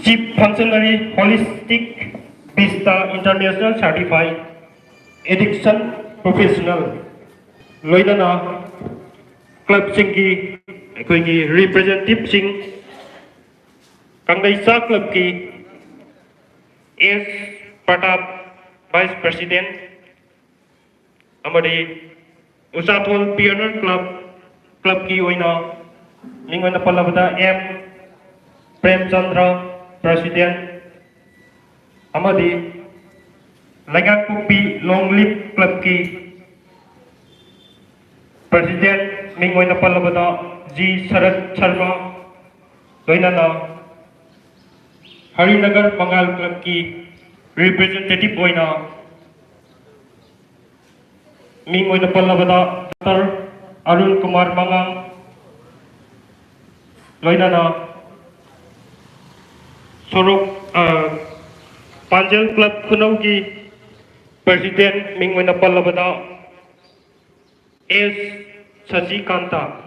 Chief Functionary Holistic Vista International Certified Addiction Professional Loinana Club Singi Equigi Representative Sing Kangdaisa Club Ki S. Pratap Vice President Amadi Usathol Pioneer Club Ki Oina Lingwana Palabada M. Prem Chandra President Amadi Lagat Pupi Long Lip Club Ki President Mingwana Palabada G. Sarat Sharma Loinana Harinagar Bengal Club Ki Representative Oina Mingwana Palabada Dr. Arun Kumar Mangang Loinana Sorok Panjal Club Kunaugi President Mingwana Palabada S. Sasikanta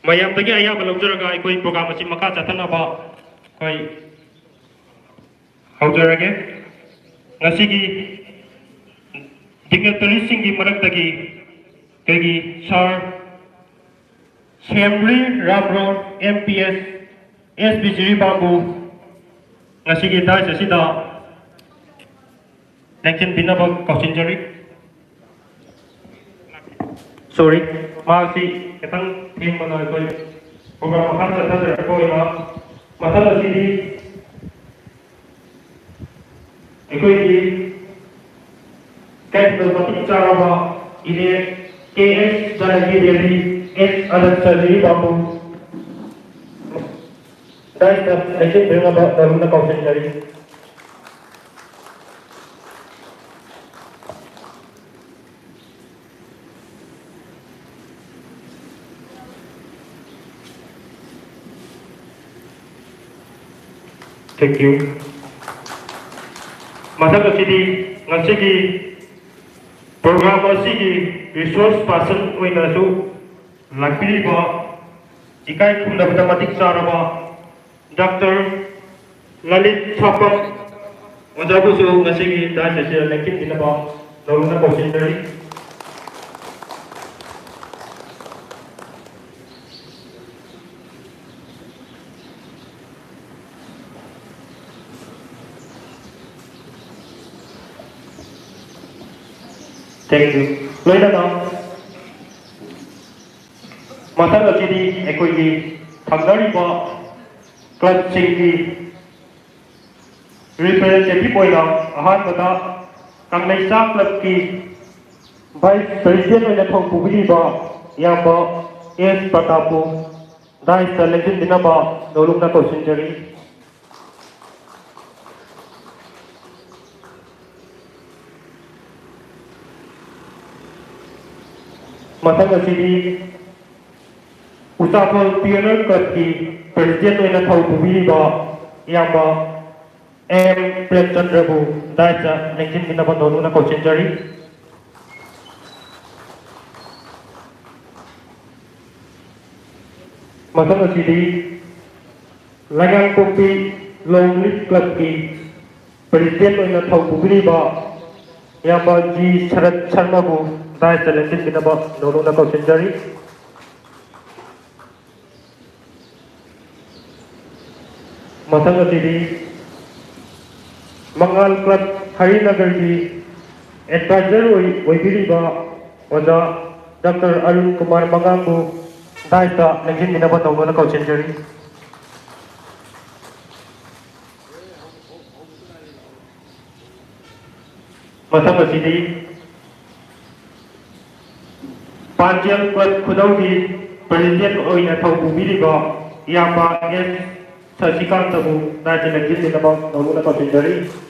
Mayam Tagi Ayaba Lojaraga Ikoi Program Maka Chatanaba Koi Haujarage Nasigi Dignitary Singi Maratagi Kagi Sar Semri Ramron MPS SB Jiribam Nasigi Dai Sasida Lakin Binabag Kausinjari Sorry, Masi Ketang Team Manoi Program Hansa Tadra Koina Matala City Equity Capital Matik Charaba Ile KS Janagiri S. Adat Sajiri Babu That's the legend bring about the Luna Kausinjari. Thank you. Madam City, Nasigi program Sigi resource person Winasu Lakiriba Ikai Kunda Mathematic Saraba Dr. Lalit Chapam Wajabusu Nasigi Dasha Lakin Dinaba Luna Kausinjari. Thank you. Later now, Matala City, Equity, Tangariba, Club Singi, Representative Poina, Ahanada, Kangnaisa Club Ki, Vice President of the Pubiriba, Yamba, S. Pratapu, Dice the Legend Dinaba, Noluna Kausinjari. Matanga City Usathol Pioneer Club Ki President Oina Thau Pubiriba Yamba M. Prem Chandra Daisa Legend Dinaba Noluna Kausinjari. Matanga City Lagang Pupi Long Lip Club Ki President Oina Thau Pubiriba Yamba G. Sarat Sharma That's the legend in about Noluna Kausinjari. Matanga City Mangal Club Harinagar Ki Advisor Waibiriba Wada Dr. Arun Kumar Mangangu. That's the legend in about Noluna Kausinjari. Matanga City Panjal Club Kunaugi President Oina Thau Pubiriba Yamba S. Sasikanta That's the legend in about Noluna Kausinjari.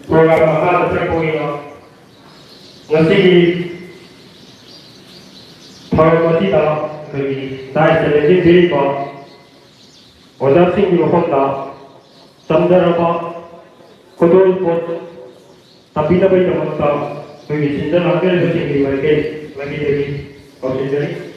program makata trapoina ngasigi tharamati da kagi dai challenge diri ba order sing mafam da samdaraba kodol pot tapi na bai namakta kagi sindan akal baching di marke lagi devi consider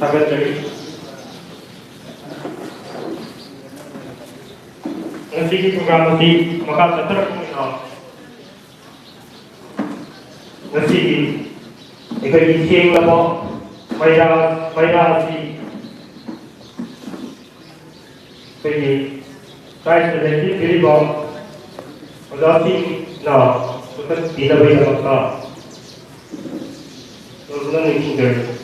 sagat jadi ngasigi program di makata trapoina ngasigi ikagi sing labo mayra si kagi dai challenge diri ba order sing na bukan tidak bai namakta order ning dari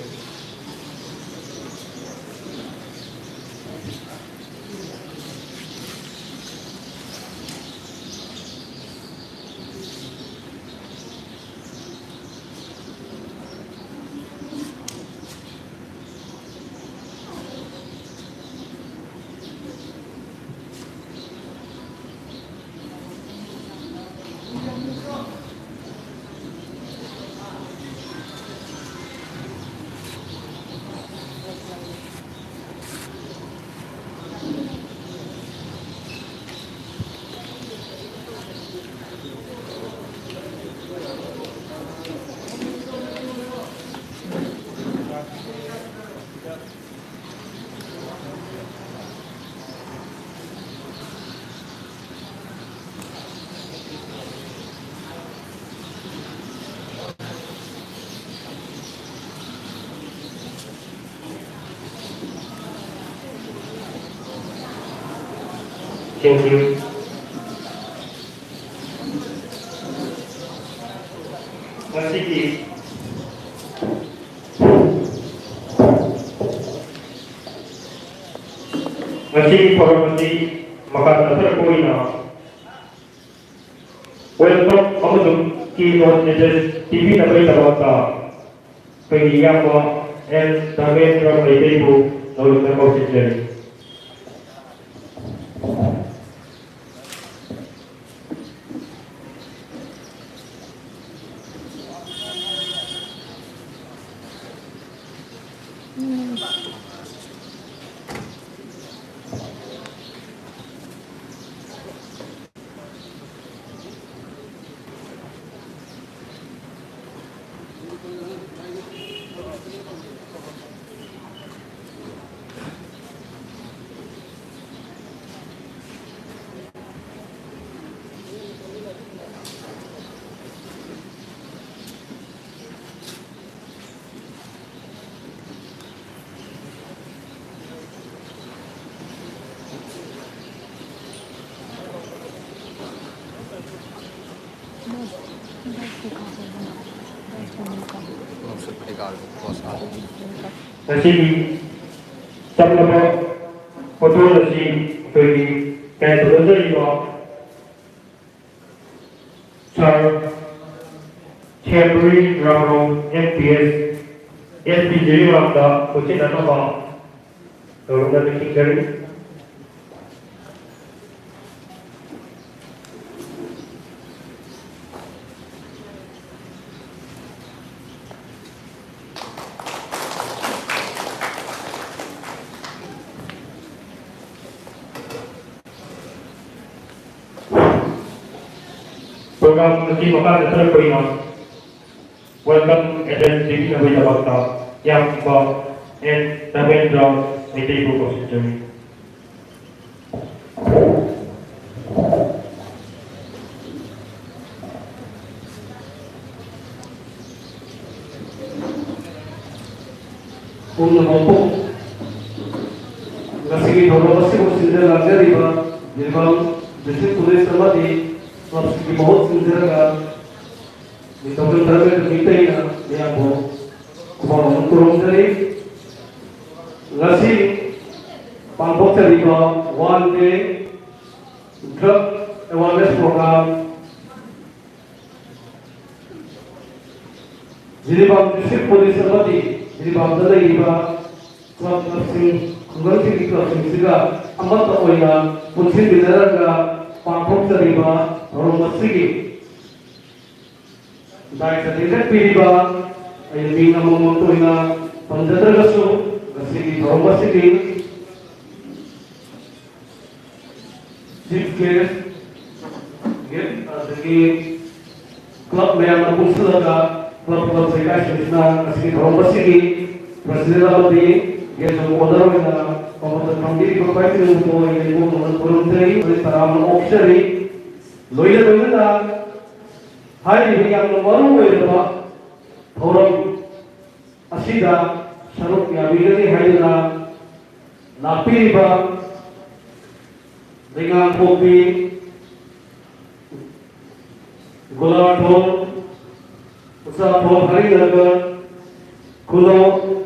Thank you. Ngasigi paramati makata trapoina welcome amadum keynote letest TV na bai tabata kagi yama and damen from Manipur nolung na consider Nasi sama foto nasi pergi kayak tu juga Sir Temporary Railroad MPS SP Jiribam dah kucing dan apa orang dah bikin dari program mesti bakal terus welcome address di Nabi Tabakta yang ba and Tabendra Niti Ibu Konstitusi. Untuk mampu kasih kita masih bersedia lagi di bawah Jiribam district police sama di masih बहुत sincere का di tahun terakhir kita ini yang mau turun dari nasi pangkot dari bawah one day drug awareness program Jiribam district police sama di Jiribam dari bawah club nursing kembali di club nursing juga amat tak boleh pusing di daerah pangkot dari bawah orang masih baik setiap pilihan yang bina memutuhnya penjara kasu kasih orang masih chief guest dari klub yang aku sudah klub saya kasih orang masih presiden lagi dia semua orang yang pemerintah mandiri berbaik untuk yang volunteer oleh para officer loyal hari ini yang baru berubah orang asida syarat yang begini hari ini napi bah dengan kopi gula thol usaha thol hari laga kulo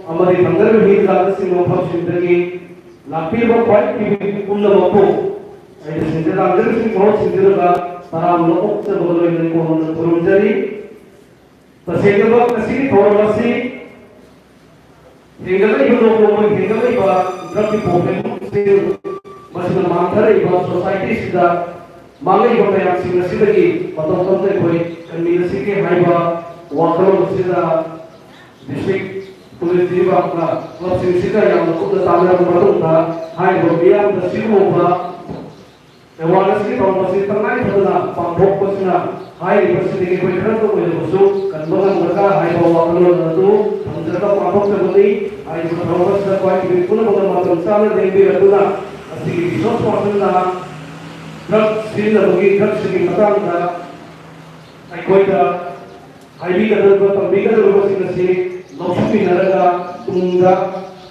amari tanggal ini laga singo faksin dari napi bah kuat kini kulo mampu ini sendiri laga singo sendiri laga para melukuk sebelum ini turun jadi tersedia bak kasih orang masih hingga lagi belum hingga lagi bak berarti problem masih memantau ibarat society sudah malah ibarat yang sih lagi atau konten koi kombinasi ke haiba wakil sudah district police Jiribam lah kalau sih yang untuk tampil berbentuk dah haiba dia sudah sibuk bah Ewana sih kalau masih tengah itu na pambok pasnya, hai masih di kekuatan tu boleh masuk, kan bukan mereka hai bawa keluar itu, mereka pambok seperti hai berapa sudah kuat di pun bukan macam sana dengan dia tu na, asli di sos macam na, nak sini lagi nak sini macam na, hai koi dah, hai biga tu masih nasi, nafsu naraga, tungga,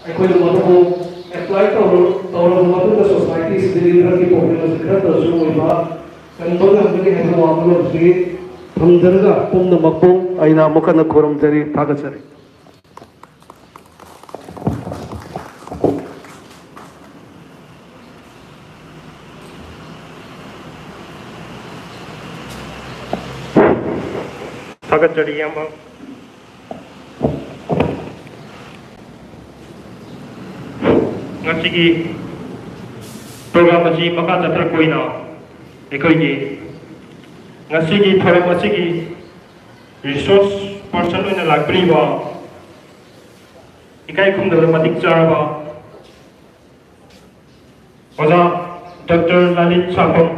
hai koi tu macam apply tahun waktu ke society sendiri lagi problem segera terus semua kan boleh bagi hanya waktu sendiri penjaga pun nama pun aina muka nak korum dari taga cari taga cari yang bang ngasih program masih maka tak terkoi na, ekoi ni ngasih thora masih resource person ini lagi ba, ikai kum dalam matik cara ba, oza Dr. Lalit Sapong,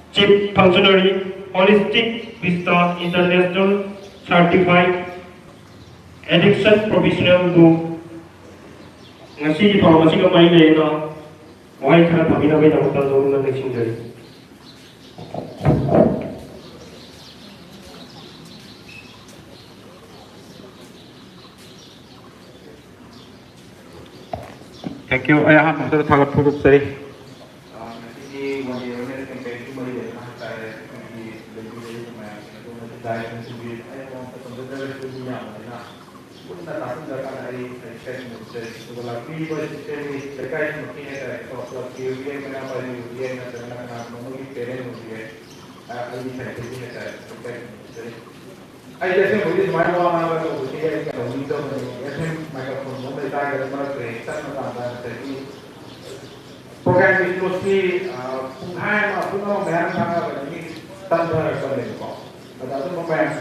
Chief Functionary, Holistic Vista International Certified Addiction Professional do ngasih informasi ke main lain na, wahai kerana kami nak bina hutan zon dan nexting jadi. Thank you. Ayah ham sudah thagat produk seri. Ini wajib campaign itu boleh dilakukan I just think this my one hour of the day I can meet up and I think microphone no they try to create some of that program is mostly hai mà cũng có bé tham gia vào những tăng thời của mình có và đó cũng có bé thì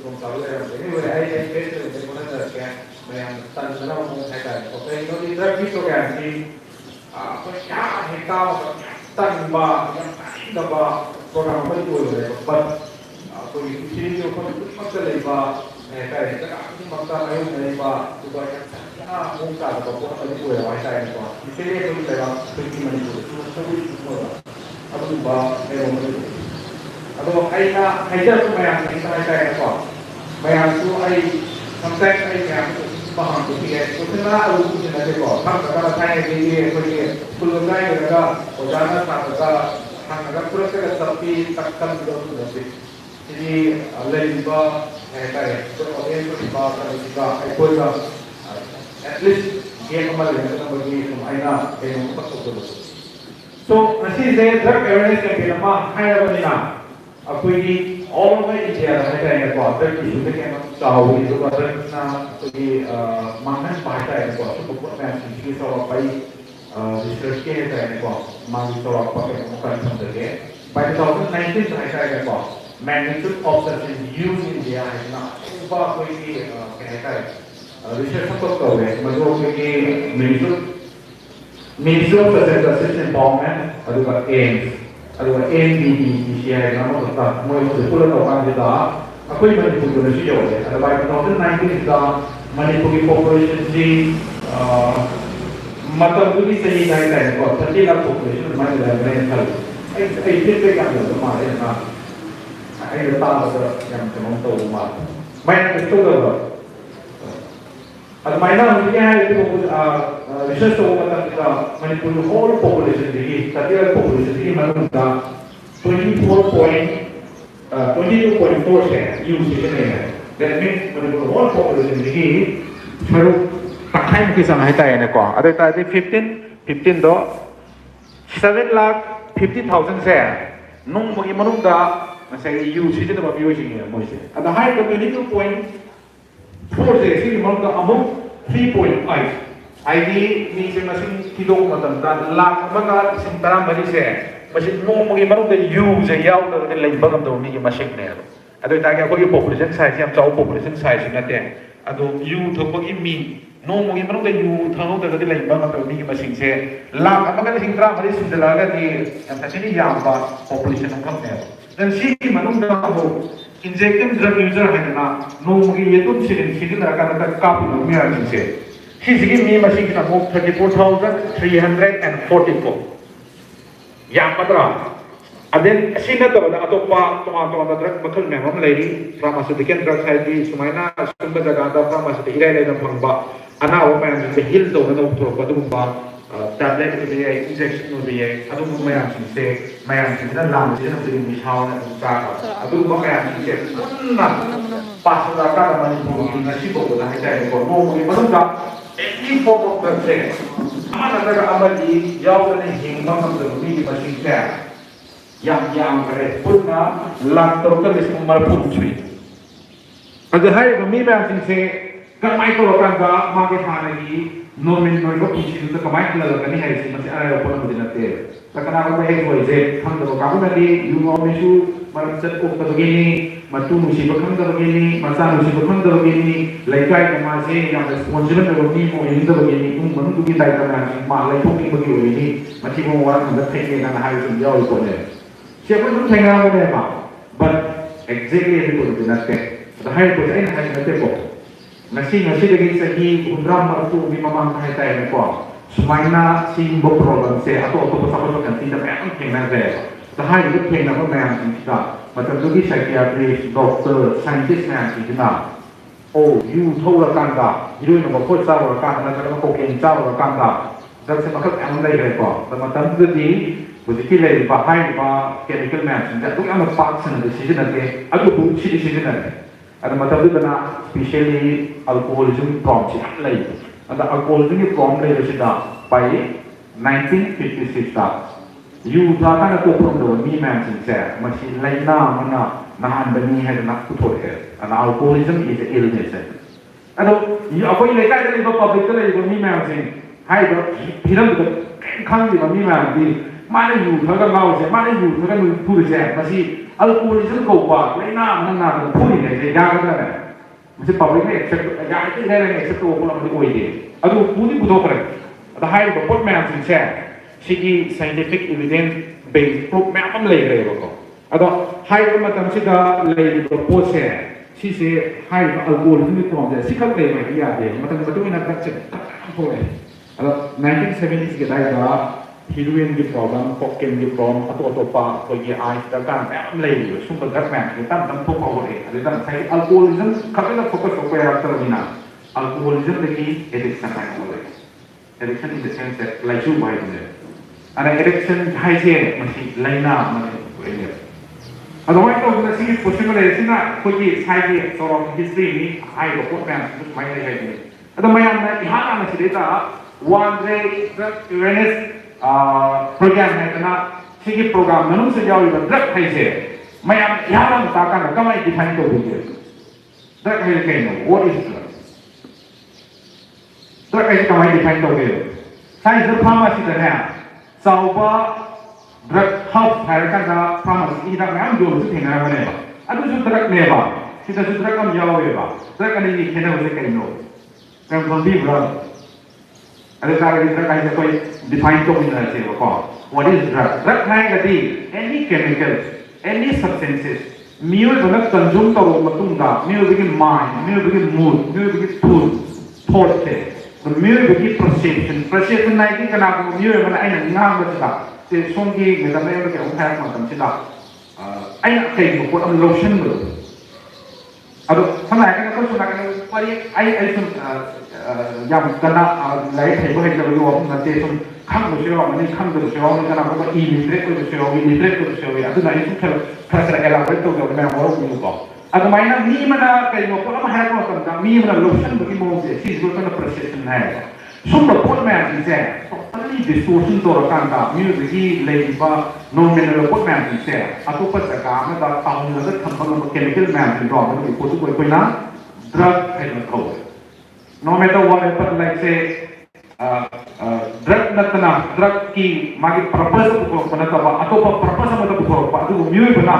cũng cóเลยthế người ai cái sự cái món ăn cái bé tăng nó không thay đổi có cái nó đi rất ít program thì có giá hay cao tăng ba tăng ba program mới đuổi rồi bật tôi chỉ nhiều con mắc cái này và cái tất cả những mắc cái này và tôi gọi là mong cả là có cái đuổi ngoài trái này còn thì cái này tôi là tôi chỉ mình tôi tôi tôi và cái này atau ai ra tu bayang kita ay apa bayang tu ay sometimes ay yang paham tu dia tu kena alu tu dia ada apa tak kalau saya dia pergi belum lagi ada ojana tak ada hang ada pura ke tapi takkan betul nanti jadi lain ba kaya tu orang tu ba kalau juga ay pun at least dia kembali kita bagi aina yang betul so nasi saya drug awareness campaign apa hai apa ni nak अखोई all over India है क्या बात है कि इसमें क्या चाहूँ इस बात ना तो ये मानस बात है क्या तो बहुत मैं इसकी सवाल पाई research के है क्या मांगी सवाल पाई मुकाम समझ गए by 2019 है क्या magnitude of such use in India है ना ऊपर कोई क्या है research सब तो कर रहे हैं मतलब कोई Ministry of Sustainable Empowerment अदुगा aims अदुगा NDP है ना मतलब तक मोए पूरा तो काम देता अकोई मणिपुर को नशी हो गया अदुगा 2019 का मणिपुर की population जी मतलब भी सही नहीं है को 30 लाख population में लग रहे हैं कल ऐसे पे क्या होता हमारे ना ऐसे ताऊ का yang cemong tahu mat main itu loh atau mainan mungkin itu research itu kata Manipur whole population ini, tapi population ini manusia 22.4% use ini. That means Manipur whole population ini baru pakai mungkin sangat hita ini kok. Ada tadi 15 do 7,50,000 saya. Nung bagi manusia masih use ini tapi use ini mungkin. Ada high 22.4% sih manusia amuk 3.5. ID ni masing kilo matanda lakh mga isang tarang bali se masing mo magi maro de use yaw de lay bagam do ni masing ne ado ta ga ko population size yam chaw population size na te ado yu thok gi mi no magi maro de yu thang de lay bagam do ni masing se lakh mga isang tarang bali sin de la ga ni am ta ni yam ba population ng ne dan si manung da ho injecting drug user hai na no magi yetun sin na ka ta ka pu no mi a sin se Sisi mi masih kita mau 34,344. Yang matra. Aden sini tu ada atau pa tomato drug bakal memang lagi pharmaceutical drug saya di Sumaina sumber jaga ada pharmaceutical irai dalam pangba. Anak apa yang berhil tu ada untuk apa tu pangba tablet itu dia injection itu dia. Adu mayang sini mayang sini dan lam sini nanti misal nanti cara. Adu mayang sini mana pas rakan Manipur ini nasi bau dah saya ikut mau mana any form of consent. Mana ada amali jauh dari hingga menjadi masing saya. Yang berepuna lantar terus memalpun cuy. Agar hari kami masing saya kamai kalau kan ga mage lagi normal normal isi itu kamai kalau kan ini hari sih masih ada apa pun tidak ada. Sekarang aku baik boleh je. Kamu kamu nanti you mesu macam kok begini. Matu musibah kan begini, masa musibah kan begini, lekai masih yang responsible begini, mau ini begini, menunggu kita itu kan, malah itu begini, masih mau orang hendak tanya kan harus jauh itu deh. Siapa pun tanya apa deh pak, but exactly itu pun tidak teh. Dah itu saya hanya teh kok. Nasi lagi segi undram martu di mamang saya tanya kok. Semuanya sih problem saya atau apa kan tidak pernah tanya deh. Dah itu tanya apa yang kita. Macam tu kita psychiatrist, doktor, scientist yang kita. Oh, you tahu rakan tak? You nak buat tahu rakan, nak nak kokain tahu rakan tak? Dan semakin yang lain mereka. Macam tu di ꯍꯧꯖꯤꯛꯀꯤ ꯂꯩꯔꯤꯕ ꯍꯥꯏꯔꯤꯕ chemical ꯃꯌꯥꯝꯁꯤꯡꯁꯦ ꯑꯗꯨꯛ ꯌꯥꯝꯅ ꯄꯥꯛ ꯁꯟꯅꯗꯤ ꯁꯤꯖꯤꯟꯅꯗꯦ ꯑꯗꯨꯕꯨ ꯁꯤꯗꯤ ꯁꯤꯖꯤꯟꯅꯔꯦ ꯑꯗ ꯃꯇꯝꯗꯨꯗꯅ ꯁ꯭ꯄꯦꯁꯤꯌꯦꯜꯂꯤ ꯑꯜꯀꯣꯍꯣꯂꯤꯖꯝꯒꯤ ꯄ꯭ꯔꯣꯕ꯭ꯂꯦꯝꯁꯤ ꯌꯥꯝ ꯂꯩ ꯑꯗ ꯑꯜꯀꯣꯍꯣꯂꯤꯖꯝꯒꯤ ꯄ꯭ꯔꯣꯕ꯭ꯂꯦꯝ ꯂꯩꯕꯁꯤꯗ ꯕꯥꯏ 1956ꯗ ꯌꯨ ꯊꯛꯑꯀꯥꯟꯗ ꯇꯣꯛꯐꯝꯗꯕ ꯃꯤ ꯃꯌꯥꯝꯁꯤꯡꯁꯦ ꯃꯁꯤ ꯂꯩꯅꯥ ꯑꯃꯅ ꯅꯥꯍꯟꯕꯅꯤ ꯍꯥꯏꯗꯅ ꯄꯨꯊꯣꯔꯛꯑꯦ ꯑꯗ ꯑꯜꯀꯣꯍꯣꯂꯤꯖꯝ 이제 illness ꯑꯗꯣ ꯑꯩꯈꯣꯏ ꯂꯩꯀꯥꯏꯗ ꯂꯩꯕ ꯄꯕ꯭ꯂꯤꯛꯇ ꯂꯩꯔꯤꯕ ꯃꯤ ꯃꯌꯥꯝꯁꯤꯡ ꯍꯥꯏꯔꯤꯕ ꯐꯤꯂꯝꯗꯨꯗ ꯀꯔꯤꯝ ꯈꯪꯗ꯭ꯔꯤꯕ ꯃꯤ ꯃꯌꯥꯝꯗꯤ ꯃꯥꯅ ꯌꯨ ꯊꯛꯑꯒ ꯉꯥꯎꯔꯤꯁꯦ ꯃꯥꯅ ꯌꯨ ꯊꯛꯑꯒ ꯐꯨꯔꯤꯁꯦ ꯃꯁꯤ ꯑꯜꯀꯣꯍꯣꯂꯤꯖꯝ ꯀꯧꯕ ꯂꯩꯅꯥ ꯑꯃꯅ ꯅꯥꯗꯅ ꯐꯨꯔꯤꯉꯩꯁꯦ ꯌꯥꯒꯗ꯭ꯔꯅꯦ ꯃꯁꯤ ꯄꯕ꯭ꯂꯤꯛꯅ ꯑꯦꯛꯁꯦꯞ ꯌꯥꯔꯤꯈꯩ ꯂꯩꯔꯒ ꯑꯦꯛꯁꯦꯞ ꯇꯧꯕ ꯄꯣꯠ ꯑꯃꯗꯤ ꯑꯣꯏꯗꯦ ꯑꯗꯨ ꯄꯨꯗꯤ ꯄꯨꯊꯣꯛꯈ꯭ꯔꯦ ꯑꯗ ꯍꯥꯏꯔꯤꯕ ꯄꯣꯠ ꯃꯌꯥꯝꯁꯤꯡꯁꯦ ꯁꯤꯒꯤ ꯁꯥꯏꯟꯇꯤꯐꯤꯛ ꯏꯕꯤꯗꯦꯟꯁ ꯕꯦꯁ ꯄ꯭ꯔꯨꯐ ꯃꯌꯥꯝ ꯑꯃ ꯂꯩꯈ꯭ꯔꯦꯕꯀꯣ ꯑꯗꯣ ꯍꯥꯏꯔꯤꯕ ꯃꯇꯝꯁꯤꯗ ꯂꯩꯔꯤꯕ ꯄꯣꯠꯁꯦ ꯁꯤꯁꯦ ꯍꯥꯏꯔꯤꯕ ꯑꯜꯀꯣꯍꯣꯂꯤꯖꯝꯒꯤ ꯄ꯭ꯔꯣꯕ꯭ꯂꯦꯝꯁꯦ ꯁꯤꯈꯛ ꯂꯩꯕ ꯍꯥꯏꯗꯤ ꯌꯥꯗꯦꯕ ꯃꯇꯝꯒꯤ ꯃꯇꯨꯡ ꯏꯟꯅ ꯗ꯭ꯔꯒꯁꯦ ꯌꯥꯝ ꯊꯣꯛꯂꯛꯑꯦ ꯑꯗꯣ 1970ꯁꯤꯒꯤ ꯑꯗꯥꯏꯗ ꯍꯤꯔꯣꯏꯟꯒꯤ ꯄ꯭ꯔꯣꯕ꯭ꯂꯦꯝ ꯀꯣꯀꯦꯟꯒꯤ ꯄ꯭ꯔꯣꯕ꯭ꯂꯦꯝ ꯑꯇꯣꯞ ꯑꯇꯣꯞꯄ ꯑꯩꯈꯣꯏꯒꯤ ꯑꯥꯏꯁ ꯗꯔꯀꯥꯔ ꯃꯌꯥꯝ ꯂꯩꯔꯤꯕ ꯁꯨꯝꯕ ꯗ꯭ꯔꯒ ꯃꯌꯥꯝꯁꯦ ꯇꯞ ꯇꯞ ꯊꯣꯛꯄ ꯍꯧꯔꯛꯑꯦ ꯑꯗꯨꯗ ꯉꯁꯥꯏꯒꯤ ꯑꯜꯀꯣꯍꯣꯂꯤꯖꯝ ꯈꯛꯇꯗ ꯐꯣꯀꯁ ꯇꯧꯕ ꯌꯥꯔꯛꯇ꯭ꯔꯕꯅꯤꯅ ꯑꯜꯀꯣꯍꯣꯂꯤꯖꯝꯗꯒꯤ ꯑꯦꯗꯤꯛꯁꯟ ꯍꯥꯏꯅ ꯑꯣꯜꯂꯛꯑꯦ ꯑꯦꯗꯤꯛꯁꯟ ꯏꯟ ꯗ ꯁꯦꯟꯁ ꯗꯦꯠ ꯂꯥꯏꯆꯨꯕ ꯍꯥꯏꯕꯅꯦ ꯑꯗ ꯑꯦꯗꯤꯛꯁꯟ ꯍꯥꯏꯁꯦ ꯃꯁꯤ ꯂꯩꯅꯥ ꯑꯃꯅꯤ ꯑꯣꯏꯅꯦꯕ ꯑꯗꯨꯃꯥꯏꯅ ꯇꯧꯗꯅ ꯁꯤꯒꯤ ꯄꯣꯠꯁꯤꯃ ꯂꯩꯔꯤꯁꯤꯅ ꯑꯩꯈꯣꯏꯒꯤ ꯁꯥꯏꯒꯤ ꯆꯥꯎꯔꯥꯛꯄ ꯍꯤꯁꯇ꯭ꯔꯤꯅꯤ ꯍꯥꯏꯔꯤꯕ ꯄꯣꯠ ꯃꯌꯥꯝꯁꯤꯁꯨ ꯁꯨꯃꯥꯏꯅ ꯂꯩ ꯍꯥꯏꯕꯅꯤ ꯑꯗꯣ ꯃꯌꯥꯝꯅ ꯏꯍꯥꯟ ꯍꯥꯟꯅ ꯁꯤꯗꯩꯗ ꯋꯥꯟꯗ꯭ꯔꯦ ꯗ꯭ꯔꯒ ꯑꯦꯋꯦꯔꯅꯦꯁ ꯄ꯭ꯔꯣꯒ꯭ꯔꯥꯝ ꯍꯥꯏꯗꯅ ꯁꯤꯒꯤ ꯄ꯭ꯔꯣꯒ꯭ꯔꯥꯝ ꯃꯅꯨꯡꯁꯤꯗ ꯌꯥꯎꯔꯤꯕ ꯗ꯭ꯔꯒ ꯍꯥꯏꯁꯦ ꯃꯌꯥꯝ ꯏꯍꯥꯟ ꯍꯥꯟꯅ ꯇꯥꯀꯥꯟꯗ ꯀꯃꯥꯏꯅ ꯗꯤꯐꯥꯏꯟ ꯇꯧꯕꯤꯒꯦ ꯗ꯭ꯔꯒ ꯍꯥꯏꯁꯦ ꯀꯩꯅꯣ ꯋꯥꯠ ꯏꯁ ꯗ꯭ꯔꯒ ꯗ꯭ꯔꯒ ꯍꯥꯏꯁꯦ ꯀꯃꯥꯏꯅ ꯗꯤꯐꯥꯏꯟ ꯇꯧꯒꯦ ꯁꯥꯏꯟꯁꯇ ꯐꯥꯔꯃꯥꯁꯤꯗꯅꯦ ꯆꯥꯎꯕ ꯗ꯭ꯔꯒ ꯍꯥꯎꯁ ꯍꯥꯏꯔꯀꯥꯟꯗ ꯐꯥꯔꯃꯥꯁꯤꯒꯤ ꯍꯤꯗꯥꯛ ꯃꯌꯥꯝ ꯌꯣꯟꯕꯁꯨ ꯊꯦꯡꯅꯔꯝꯒꯅꯦꯕ ꯑꯗꯨꯁꯨ ꯗ꯭ꯔꯒꯅꯦꯕ ꯁꯤꯗꯁꯨ ꯗ꯭ꯔꯒ ꯑꯃ ꯌꯥꯎꯋꯦꯕ ꯗ꯭ꯔꯒ ꯑꯅꯤꯒꯤ ꯈꯦꯠꯅꯕꯁꯦ ꯀꯩꯅꯣ ꯀꯩꯝ ꯈꯪꯕꯤꯕ꯭ꯔꯥ ꯑꯗꯨ ꯇꯥꯔꯒꯗꯤ ꯗ꯭ꯔꯒ ꯍꯥꯏꯁꯦ ꯑꯩꯈꯣꯏ ꯗꯤꯐꯥꯏꯟ ꯇꯧꯃꯤꯟꯅꯔꯁꯦꯕꯀꯣ ꯋꯥꯠ ꯏꯁ ꯗ꯭ꯔꯒ ꯗ꯭ꯔꯒ ꯍꯥꯏꯔꯒꯗꯤ ꯑꯦꯅꯤ ꯀꯦꯃꯤꯀꯦꯜ ꯑꯦꯅꯤ ꯁꯕꯁꯇꯦꯟꯁꯦꯁ ꯃꯤꯑꯣꯏꯕꯅ ꯀꯟꯖꯨꯝ ꯇꯧꯔꯕ ꯃꯇꯨꯡꯗ ꯃꯤꯑꯣꯏꯕꯒꯤ ꯃꯥꯏꯟ ꯃꯤꯑꯣꯏꯕꯒꯤ ꯃꯨꯗ ꯃꯤꯑꯣꯏꯕꯒꯤ ꯊꯣꯠꯁꯦ ꯃꯤꯑꯣꯏꯕꯒꯤ ꯄꯔꯁꯦꯞꯁꯟ ꯍꯥꯏꯗꯤ ꯀꯅꯥꯒꯨꯝꯕ ꯃꯤꯑꯣꯏ ꯑꯃꯅ ꯑꯩꯅ ꯉꯥꯡꯕꯁꯤꯗ ꯁꯣꯝꯒꯤ ꯃꯦꯗꯥꯝ ꯑꯩꯉꯣꯟꯗ ꯀꯩꯅꯣꯝ ꯍꯥꯏꯔꯛꯄ ꯃꯇꯝꯁꯤꯗ ꯑꯩꯅ ꯀꯩꯒꯨꯝꯕ ꯄꯣꯠ ꯑꯃ ꯂꯧꯁꯤꯟꯕꯗꯣ ꯑꯗꯣ ꯁꯝꯅ ꯍꯥꯏꯔꯒ ꯑꯩꯈꯣꯏ ꯁꯣꯝ ꯅꯥꯀꯟꯗ ꯋꯥꯔꯤ ꯑꯩ ꯁꯨꯝ ꯌꯥꯝ ꯀꯟꯅ ꯂꯥꯏꯔꯤꯛ ꯍꯩꯕ ꯍꯩꯇꯕꯒꯤ ꯋꯥꯐꯝ ꯅꯠꯇꯦ ꯁꯨꯝ ꯈꯪꯕꯁꯨ ꯌꯥꯎꯔꯝꯒꯅꯤ ꯈꯪꯗꯕꯁꯨ ꯌꯥꯎꯔꯝꯒꯅꯤ ꯀꯅꯥꯒꯨꯝꯕ ꯏꯂꯤꯇ꯭ꯔꯦꯠ ꯑꯣꯏꯕꯁꯨ ꯌꯥꯎꯏ ꯂꯤꯇ꯭ꯔꯦꯠ ꯑꯣꯏꯕꯁꯨ ꯌꯥꯎꯏ ꯑꯗꯨꯅ ꯑꯩ ꯁꯨꯝ ꯈꯔ ꯑꯦꯂꯥꯕꯣꯔꯦꯠ ꯇꯧꯖꯕ ꯃꯌꯥꯝ ꯋꯥꯔꯧꯕꯤꯌꯨꯀꯣ ꯑꯗꯨꯃꯥꯏꯅ ꯃꯤ ꯑꯃꯅ ꯀꯩꯒꯨꯝꯕ ꯄꯣꯠ ꯑꯃ ꯍꯥꯏꯔꯛꯄ ꯃꯇꯝꯗ ꯃꯤ ꯑꯃꯅ ꯂꯧꯁꯤꯟꯕꯒꯤ ꯃꯑꯣꯡꯁꯦ ꯁꯤꯁꯤꯁꯨ ꯑꯩꯈꯣꯏꯅ ꯄꯔꯁꯦꯞꯁꯟ ꯍꯥꯏꯌꯦꯕ ꯁꯨꯝꯕ ꯄꯣꯠ ꯃꯌꯥꯝꯁꯤꯡꯁꯦ ꯇꯣꯇꯜꯂꯤ ꯗꯤꯁꯇꯣꯔꯁꯟ ꯇꯧꯔꯀꯥꯟꯗ ꯃꯤꯑꯣꯏꯕꯒꯤ ꯂꯩꯔꯤꯕ ꯅꯣꯔꯃꯦꯜ ꯑꯣꯏꯕ ꯄꯣꯠ ꯃꯌꯥꯝꯁꯤꯡꯁꯦ ꯑꯇꯣꯞꯄ ꯖꯒꯥ ꯑꯃꯗ ꯇꯥꯎꯟꯅꯒ ꯊꯝꯕ ꯉꯝꯕ ꯀꯦꯃꯤꯀꯦꯜ ꯃꯌꯥꯝꯁꯤꯡꯗꯣ ꯑꯗꯨꯒꯤ ꯄꯣꯠꯇꯨꯕꯨ ꯑꯩꯈꯣꯏꯅ ꯗ꯭ꯔꯒ ꯍꯥꯏꯅ ꯀꯧꯋꯦ No matter what happen, like say, drug natana, drug ki magi purpose ko panataba, atopa purpose amata ko pa, adu mui bana,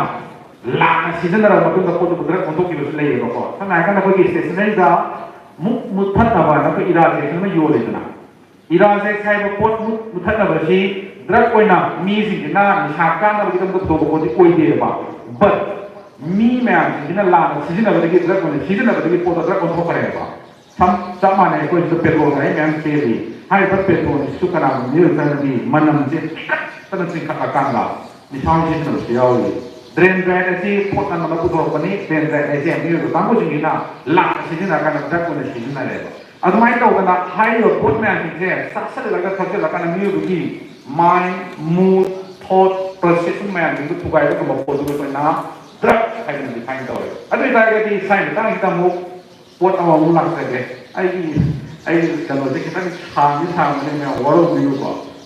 la season na raw matunda ko drug ko ki bus lay ko. Sana kana ko ki stationary da muthat na ba na ko ira se na yo le na. Ira se sai ba pot muthat na ba si drug ko na mi si na ni sa ka na ba ko to ko di koi de ba. But mi me a ni na la season na ba ki drug ko ni season na ba ki pot drug ko ko kare ba. Some money ko sa petrol ay men seri hay pa petrol su kana mil kana di manam je tan sin kakanga ni sound sin no siawi drain drain si pot na ma ku do pani drain drain ai je mi ro ta ko jing na la sin na kana da ko ni sin na le adumai to kana hay yo pot me an je sa sa la ka thak la kana mi ro ki mind mood thought perception me an ku tu ga ko ma ko du ko na drug hay ni define to adu ta ga di sign ta kita mo what our own luck again. I can look at time in a world view.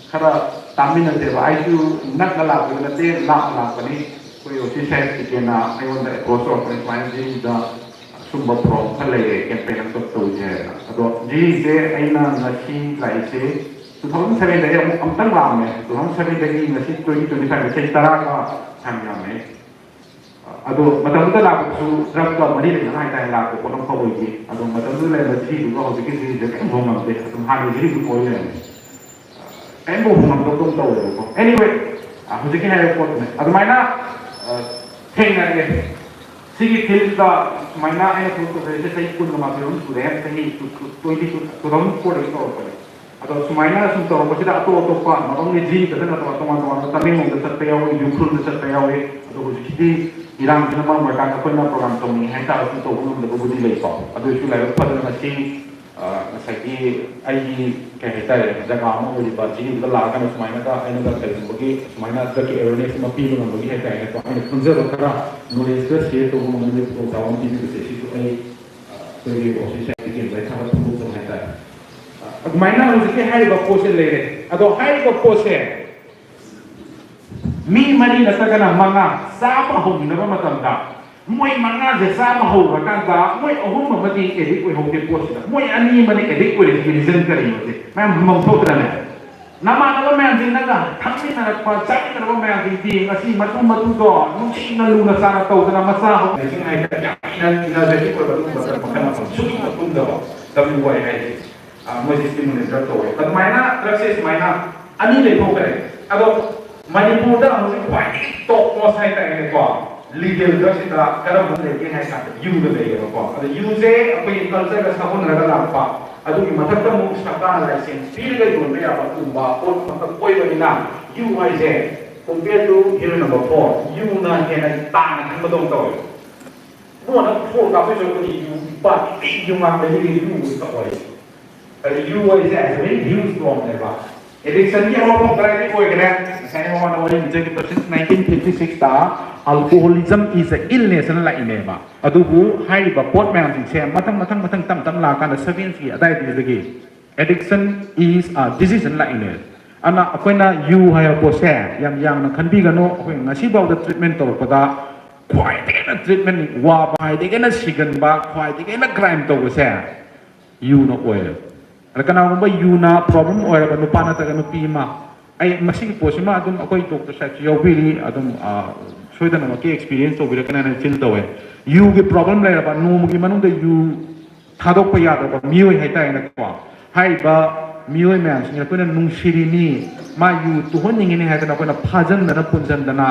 Kara Tamina Deva, I do not allow with a day, not company. We will see said again. I want the post of finding the Sumba Pro, Kalay, campaign of Toja. About G. Aina Nashi, like say, 2007 day, I'm done ramen, 2007 day, Nashi 2025, say Taraka, Tamyame. ಅದು ಮತ್ತೊಂದು ಲಾಭಕ್ಕೂ drug ಮಡಿಲಿಲ್ಲ ಆಯ್ತಾ ಲಾಭ ಕೊಡಂ ಹೋಗಿ ಅದು ಮತ್ತೊಂದು level ಇದು ಹೌದಕ್ಕೆ ಇದೆ ಹೋಗುತ್ತೆ ಅದು ಹಾಗೆ ಇದು ಹೋಗಿದೆ ಏನು ಹೋಗುತ್ತೆ ಅಂತ ತಗೊಳ್ಳೋದು ಎನಿವೇ ಹೌದಕ್ಕೆ ಹೇಳ್ಕೊಡ್ತೀನಿ ಅದು ಮೈನಾ ಥೇಂಗರಿಗೆ ಸಿಗಿ ತಿಳಿದ ಮೈನಾ ಏನು ತೋರಿಸಿದ್ರೆ ಸೈ ಕುಂದ ಮಾತ್ರ ಸುರೇ ಸೈ 22 ತಗೊಳ್ತಾರೆ ಅದು ಸುಮೈನಾ ಸುಮ್ ತಗೊಳ್ಬಿಟ್ಟು ಅತೋಪ ಮತ್ತೊಂದು ಜಿ ಕದನ ಅಥವಾ ತಮ್ಮ ತಮಿಳು ಸತ್ಯ ಯಾವ ಯುಕ್ರುಲ್ ಸತ್ಯ ಯಾವ ಅದು ಹೌದಕ್ಕೆ Irang Jinama Merkaka Kuna program Tony, Hanta to Hulu the Budi Lake. Other issue like Father Machine, ใส่ที่ไอ้แค่เหตุใดจะกล่าวว่าบริบทที่ก็ลากันสมัยนั้นก็ไอ้นั่นก็เป็นเมื่อกี้สมัยนั้นก็เกี่ยวกับสมัยปีนั้นเมื่อกี้เหตุใดก็ไอ้คนเจอเราก็นู่นเลยก็เสียตัวมันเลยตัวเราที่อยู่เสียชีวิตไอ้ตัวที่ออกซิเจนที่กินไปทำให้ทุกคนเหตุใดสมัยนั้นเราจะให้กับโพสต์เลยอะตัวให้กับโพสต์มีมันนี่นะสักขนาดมังงะสามหุ่นนะว่ามาตั้งแต่มวยมังงะจะสามหุ่นมาตั้งแต่มวยหุ่นมันดีเอริกวยหุ่นเด็กโพสต์มวยอันนี้มันเอริกวยที่ดิฉันเคยเห็นเลยแม่มองโทษกันเลยน้ำมันก็แม่จริงนะกันทั้งนี้นะพอจับกันว่าแม่จริงๆก็สิมาตุ้มก่อนมึงชิงนั่นลูกนะซาโตกันมาซาแต่ที่ไหนก็อยากนั่นนั่นจะที่คนแบบตุ้มแบบมันมาชุดมาตุ้มเดียวแต่ไม่ไหวไอ้มวยที่มันจะโตแต่ทำไมนะรักเสียทำไมนะอันนี้เลยพวกเลยอะตัวManipur dah mesti kuat top mos hai tak ni kuat legal dah kita kalau mana lagi hai kat you dah lagi kuat ada you se apa yang culture ka sabun ada lampa adu ki mathak ta mu saka license feel ga don me apa tu ba pot mathak koi bani na you hai se compare to hero number 4 you na ke na ta na kan badong taw mo na phone ka pe so ni you ba you ma me ni you ta oi ada you hai se as very huge problem le ba Addiction ni orang berani koi kena. Saya mahu nak orang menjadi persen 1956 dah. Alcoholism is an illness na lain ni ba. Adu bu hai ba pot memang sih. Saya matang tam lakukan surveillance ni ada di sini. Addiction is a disease na lain ni. Anak apa na you hai apa saya yang nak kanbi gano apa yang nasi bawa treatment tu pada kuai dengan treatment ni wah kuai dengan sigan ba kuai dengan crime tu saya you nak well. Karena orang Yuna problem orang penumpang atau penumpang mah, masih posisi mah adum aku itu doktor saya jauh beli adum sudah nama ke experience tu bila kena nanti tahu you ke problem lain apa nu mungkin mana tu you thadok payah apa mioi hai tak nak kuah hai ba mioi mana sih apa nung siri ni mah you Tuhan ingin hai kan apa na pajan dan punjan dan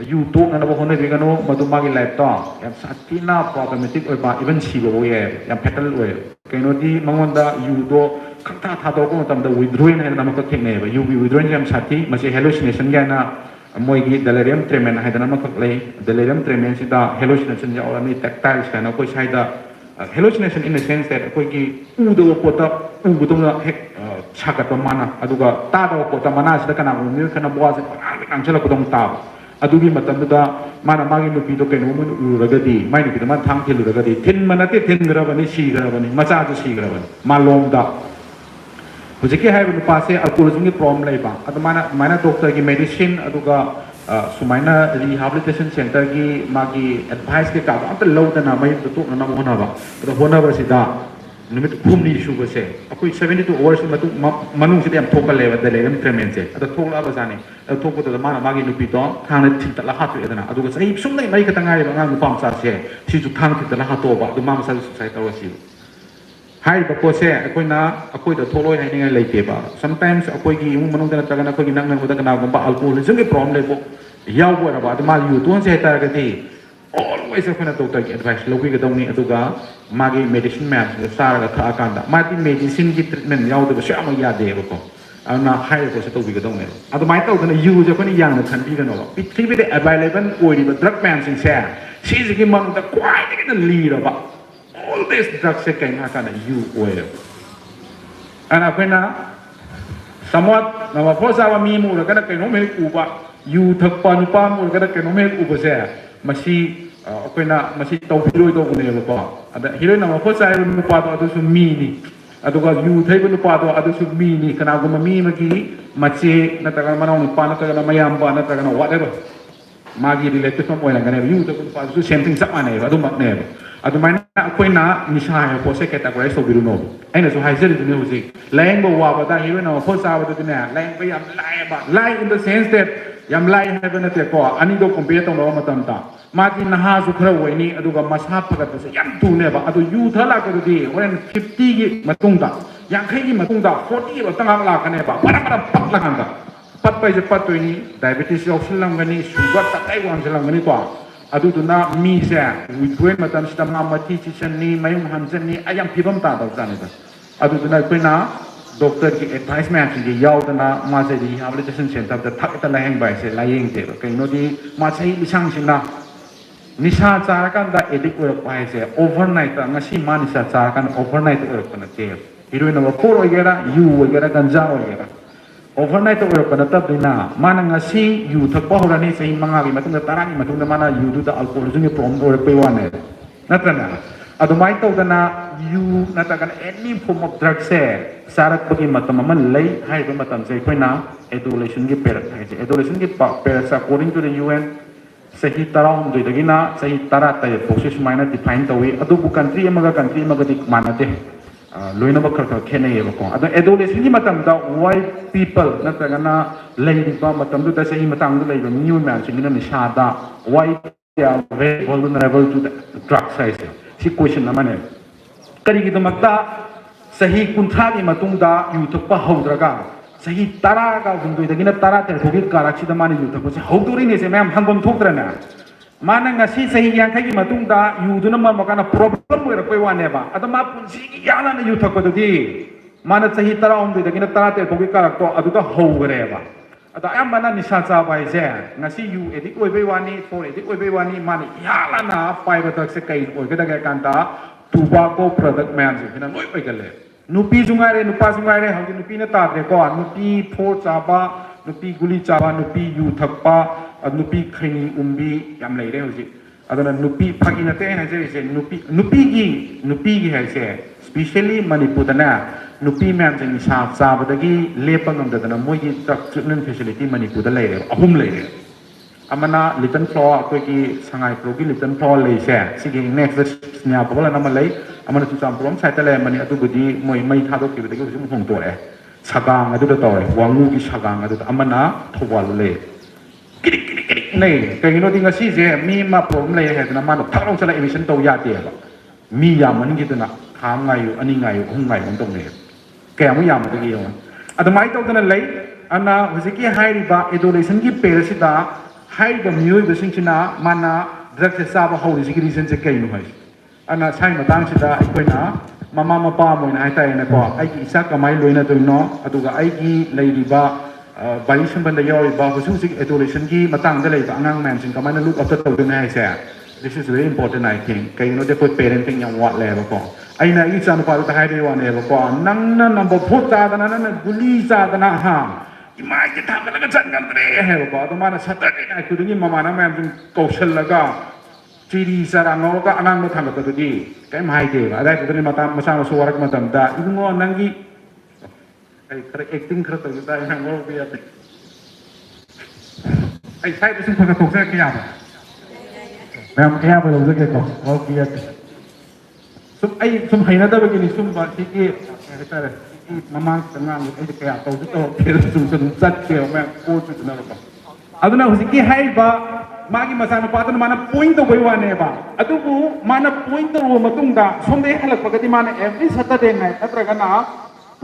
you tu na apa hono dengan no madu magi life tu yang satina problematic apa even sibo ye yang petal ye keno di mangonda you do kata thadok ko tam da withdrawing hai nama ko thekne ba you withdrawing yang sati masih hallucination ya na moi gi delirium tremens hai nama ko le delirium tremens da hallucination ya orang ni tactile kana ko sai da hallucination in the sense that ko gi udo ko ta udo na hek chakat mana aduga ta do ko ta mana sida kana mu kana boa se ang chala ko dong ta adugi matam da mana magi nu pi do ke no mu uragadi mai ni man thang thil uragadi thin manate thin grabani si grabani macha ju si grabani malom da hujike hai bu pase alcoholism ki problem lai ba adu mana doctor ki medicine aduga sumaina rehabilitation center ki magi advice ke ka am ta lo da na mai tu na mo na ba adu hona ba si da numit khumni issue ba se akoi 72 hours matu manung si dem thokal le ba de le treatment se adu thokla ba jani adu thok ko da mana magi nu pi to thang na thit la ha tu edana adu ga sai sum nei mai ka tangai ba ngang pam sa se si ju thang thit la ha to ba adu ma sa sai ta wa si hai ba ko se akoi na akoi da tholoi hai ngai lai ke ba sometimes akoi gi mu manung da ta ga na akoi gi nang nang ba da na ba alcoholism ke problem le bo yaw bo ra ba adu ma yu tu se ta ga ti always ako na doctor ki advice logi ka dong ni aduga magi medicine map sa ga tha kan da mati medicine ki treatment yaw da sha ma ya de ko ana hai ko se to bi ka dong ne adu mai to da use ko ni yang na khan bi ka no bi tri bi de available oi di drug man sin sa si ji ki man da kwai de ka li ra ba all this drugs se kai na ka na you oil ana ko na somewhat na ma pho sa wa mi mu ra ka na kai no me ku ba you thak pa nu pa mu ka na kai no me ku ba se masih aku nak masih tahu hero itu aku ni apa ada hero nama apa saya lupa tu ada sumi ni ada kalau you thay pun lupa tu ada sumi ni kena aku mami magi macam nak takkan mana orang lupa nak takkan mayam apa nak takkan whatever magi related sama orang kan you tu lupa tu same thing sama ni ada mak ni ada mana aku nak misal apa saya kata aku rasa biru no ini so hasil itu ni usi lain bawa apa dah hero nama apa saya tu ni lain bayam lain apa lain in the sense that yang lain hai benda tu ko ani do compare tong lawa matam ta mati naha su khara wai ni aduga masha phagat se yam tu ne ba adu yu thala ka di when 50 gi matung da yang khai gi matung da 40 ba tang la ka ne ba para pat la kan da pat pai je pat tu ni diabetes of silang gani sugar ta kai wan silang gani to adu tu na mi se witwen matam sta ma mati chi chen ni mayung han chen ni ayam phibam ta da jane da adu tu na ko na doctor ki advice man ki yaw ta na ma se rehabilitation center da thak ta la hang bai se la yeng te kai no di ma sai bi sang sin na Nisa carakan da edik urak paise overnight ngasi ma nisa carakan overnight urak pana te heroin wa por ogera yu ogera ganja ogera overnight urak pana tab dina mana ngasi yu thak pa horani sei manga bi matung da tarani matung da mana yu du da alcohol jungi prom urak pe wane natrana adumai tau dana yu natakan any form of drug se sarak bagi matam man lay hai ba matam sei koina adolescent gi per adolescent gi per according to the UN sahi tarang do dagina sahi tara tay process mana define tawi adu bu country amaga dik manate loina ba khar khene ye ko adu adolescent gi matam da white people na tagana lay ba matam du ta sahi matang du lay ba new man singina ni shada white ya very vulnerable to the drug size si question namane kari gi damakta sahi kunthra gi matungda yu thukpa haudraga sahi tara ga bundui dagina tara ter thogi karachi da mani yu thukpa se hauduri ne se ma'am hangom thokdrana mana ngasi sahi yang khagi matungda yu duna ma makana problem wera koi wane ba adama punsi gi yana na yu thukpa dudi mana sahi tara om dagina tara ter thogi karak to adu da haugre ba ada ayam mana nisa cha bai se ngasi yu edik oi bai wani for edik oi bai wani mani yala na pai ba tak se kai oi ga daga kanta tobacco product man se hina loi oi gale nupi jungare nupa jungare hauji nupi na ta de ko nupi for chaba nupi guli chaba nupi yu thakpa nupi khini umbi yam lai re hauji adana nupi phagi na te na se nupi gi hai se especially Manipur dana nupi ma'am jeng sa chaba dagi lepa ngam dana moi gi treatment facility Manipur da lai re ahum lai re amana little floor ko ki sangai pro ki little floor lai se sigi next nya ko la na malai amana tu cham prom sai tale mani atu budi moi mai tha do ki de ko sum hong to re sagang adu da toy wangu ki sagang adu amana thowal le kiri nei kai no dinga si je mi ma problem le he na ma no thang sala emission to ya te ba mi ya man gi na kham ngai yu ani ngai yu hong ngai on tong ne ke mu ya ma de yo adamai to dana le ana hojiki hai ri ba adolescent gi peresida hai ba miyoi ba singchina mana drug se sa ba ho ri reason se kai no hai ana sai ma tang sida aikoina mama mapa mo na hai tai na ko ai ki isa kamai loina to no aduga ai ki leiri ba bari sambanda yoi ba hosu sik adolescent gi matang da lei ba angang man sing kamai na look after to na hai se this is very important I think kai no de put parenting yang wat le ba ko ai na i chan pa ta hai de wa ne ba ko nang na number 4 ta da na guli sa da na ha imai ke tham la ga chan gan re he ba to mana sata ni ai ku ni mama na man jing kaushal la ga chiri sara ngo ka anang mo tham ka to di kai mai de ba dai to ni mata masa ma suwarak matam da ibungo nangi ai kare acting kar to da yang ngo bi ate ai sai to sing ka to sa ke ya ba ma'am ke ya ba lo ke ko okay ate ai sum hai na da ba ni sum ba ti ke tare mama tengang ai ke ya to ke sum sat ke ma ko tu na ba aduna husiki hai ba magi masana patana mana point to goiwa ne ba adubu mana point to matung da somde halak pagati mana every saturday night atraga na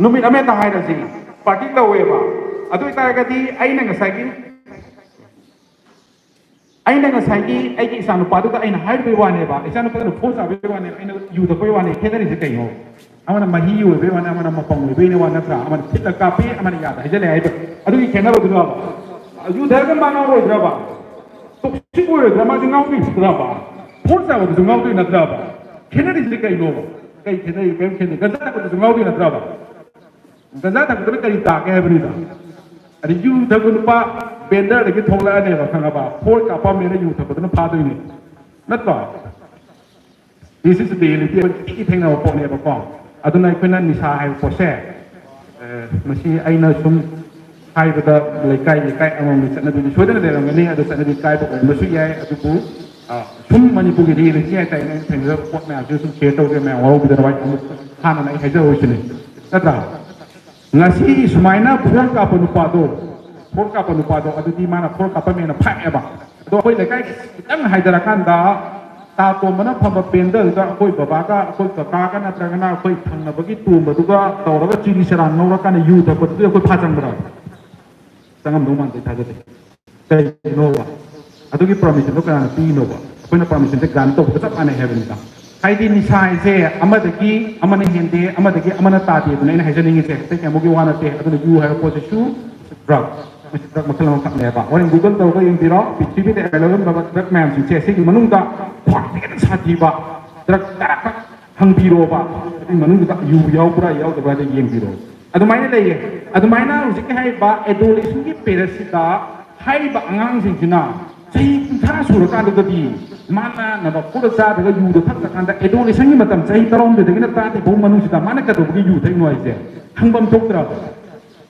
numit ame ta hai rasi party to we ba adu ita gati aina ngasai ki ai ki sanu padu ka aina hai be wa ne ba isanu padu phone sa be wa ne aina yu to be wa ne khedari se kai ho amana mahi yu be wa ne amana mapang be ne wa na tra amana thita ka pe amana ya da hijale ai ba adu ki khena ba du ba yu dharga mana ro dra ba toxic wo drama jingau ni dra ba phone sa wo jingau ni na dra ba khedari se kai no kai khedari be khedari gaza ko jingau ni na dra ba gaza ta ko kai ta ke bri da ari yu dharga nu pa bender de ki thola ne ba khanga ba phone ka pa me ne yu ta ko na pha doi ni nat ba this is the reality ki theng na po ne ba ko aduna ikuna ni sa hai po se masi aina sum hai ba laikai among ni chana bi soda de rang ni adu chana bi kai ba masu yai adu pu sum Manipur gi ri ni tai ne theng ra po na ju sum che to ge me wa bi da wa ha na hai ja ho chini natra ngasi sumaina phone ka pa nu pa do phone ka pa nu pa do adu di mana phone ka pa me na pha e ba do hoi laikai kitang hai da kan da ta to mana phaba pendal da koi baba ka koi kaka ka na tra na koi thang na bagi tu ma du ga to ra chiri sarang no ra ka na yu da ko tu koi pha chang bra sangam do man ta ga te tai no wa adu ki permission do ka na pi no wa koi na permission te gan to ko ta ane heaven ta hai di ni sai se amada ki amana hende amada ki amana ta ti ne hai janing se te ka mo gi wa na te adu yu ha ko se shu drug drug makal mo kap leba orang Google tahu ko yung biro PTV te available ba drug man si chesi ki manung da phak te sa thi ba drug tarak hang biro ba ti manung da yu yaw pura yaw da ba de yeng biro adu mai na le adu mai na hu ki hai ba adolescent ki parasita hai ba angang sing sina chai thara sur ka da di mana na ba pura sa da yu da thak kan da adolescent ki matam chai tarom de de na ta te bo manung sida mana ka do ki yu thai noi se hang bam tok tra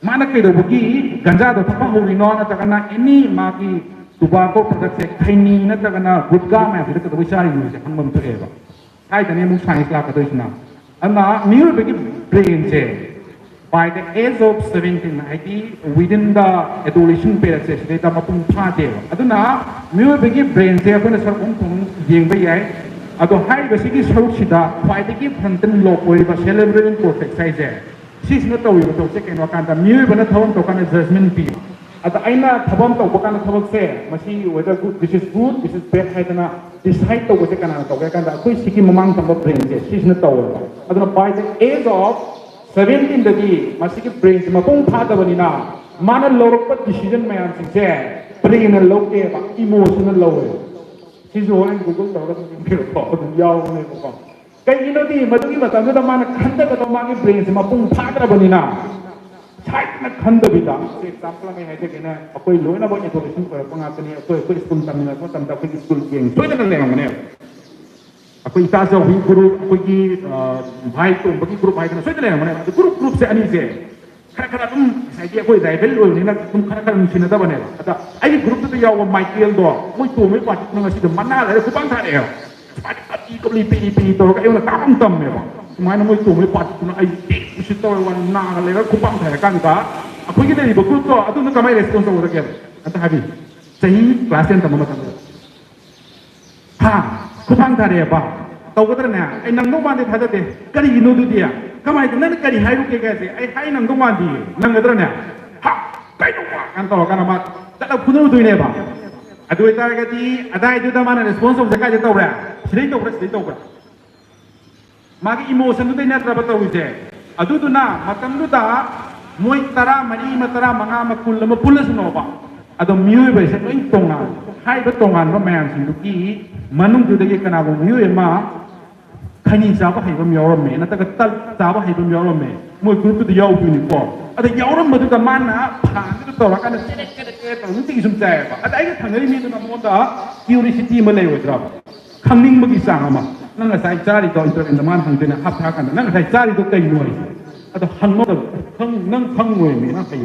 mana kai do buki ganja do thapa hori no na takana any maki tobacco product se khaini na takana gudga ma se ka do chari no se hangmam to eba hai tane mu science la ka do isna ama new bagi brain se by the age of 17 IT within the adolescent period se se ta mapung pha de aduna new bagi brain se ko na sar ong thong yeng ba yai ado hai ba sigi saruk sida kwai de ki fronten lo koi ba cerebral cortex sai je sis na tawi ba to se ke no kan da miu ba na thawam to kan judgment pi ata aina thabam to ba kan thabak se masi whether good this is good this is bad hai na decide to se kan to kan da koi siki mamang tam brain je sis na taw aduna by the age of 17 da di masi ki brain ma pung pha da bani na mana lorok pa decision ma yan se brain na lo ke ba emotional lo sis ho en Google to ka ki ko yaw ne ko kai ino di madungi matam da mana khanda ka to ma ki brain se ma pung pha da bani na sai na khanda bi da example mai hai de ke na akoi loi na bo education ko pa nga tani akoi school tam na ko tam ta akoi school geng so na le ngane akoi ta sa hui guru akoi ki bhai to bagi group bhai na so na le ngane group se ani se khara sai ki akoi dai bel loi ni na tum khara sin da bane ata ai group to yaw Michael do moi to mai pa ti na si de mana la ku bang tha de pati ko li pi to ka eu na tam tam me ba mai na moi to mai pa ti na ai si to wan na le ka ku bang tha kan ka akoi ki dai ba group to atu na kamai response to ke ata habi sahi class 10 tam ma tam ha ku bang tha de ba to ko tra na ai nang no ban de tha de ka ri no du dia kamai na na ka ri hai ru ke ka se ai hai nang no ban di nang ga tra na ha kai no wa kan to ka na ma ta da ku no du ne ba adu ita ga di adai du da mana response of zakat to ra sidai to ra magi emotion du dai na tra ba to wi se adu du na matam du da moi tara mari ma tara manga ma kul ma pulas no ba ado miu ba se noi tonga hai ba tongan ba mayam sin du ki manung du de kana bo miu e ma khani sa ba hai ba myo ro me na ta ka tal sa ba hai ba myo ro me moi group du yaw du ni ko ada yaw ro ma du ka man na pha du to ra kana ke to ni ti sum chai ba ada ai thang ri mi du na mo da curiosity ma le wa dra khang ning ma ki sa ma nang sai chari to inter in the man hang de na hap tha kan nang sai chari to kai noi ada han mo da khang nang khang ngoi me na kai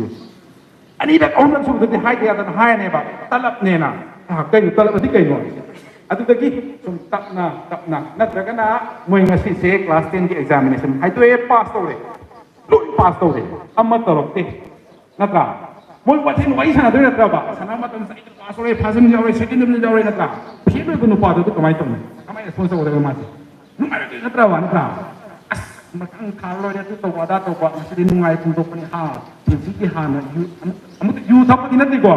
อันนี้แบบองค์นั้นสุดที่ให้เดียร์ให้เนี่ยแบบตลับเนี่ยนะใกล้อยู่ตลับที่ใกล้หน่อยอันที่สุดตับนะนั่นแต่กันนะมวยงั้นสิเซคลาส10ที่ examination ให้ตัวเอง pass ตัวเลยลุย pass ตัวเลยอามาตลอดที่นั่นก็มวยวัดที่หน่วยชนะด้วยนั่นก็แบบชนะมาตั้งแต่ pass ตัวเลย pass มันจะเอาเลย second มันจะเอาเลยนั่นก็พี่ด้วยคุณป้าตัวก็ไม่ต้องทำไม sponsor ตัวเองมาสินั่นก็นั่นก็ว่านั่นก็มาตั้งข่าวเลยที่ตัวว่าตัวว่ามันจะได้นุ่งไงคุณตัวคนนี้ที่ที่หานะยูทับที่นั่นดีกว่า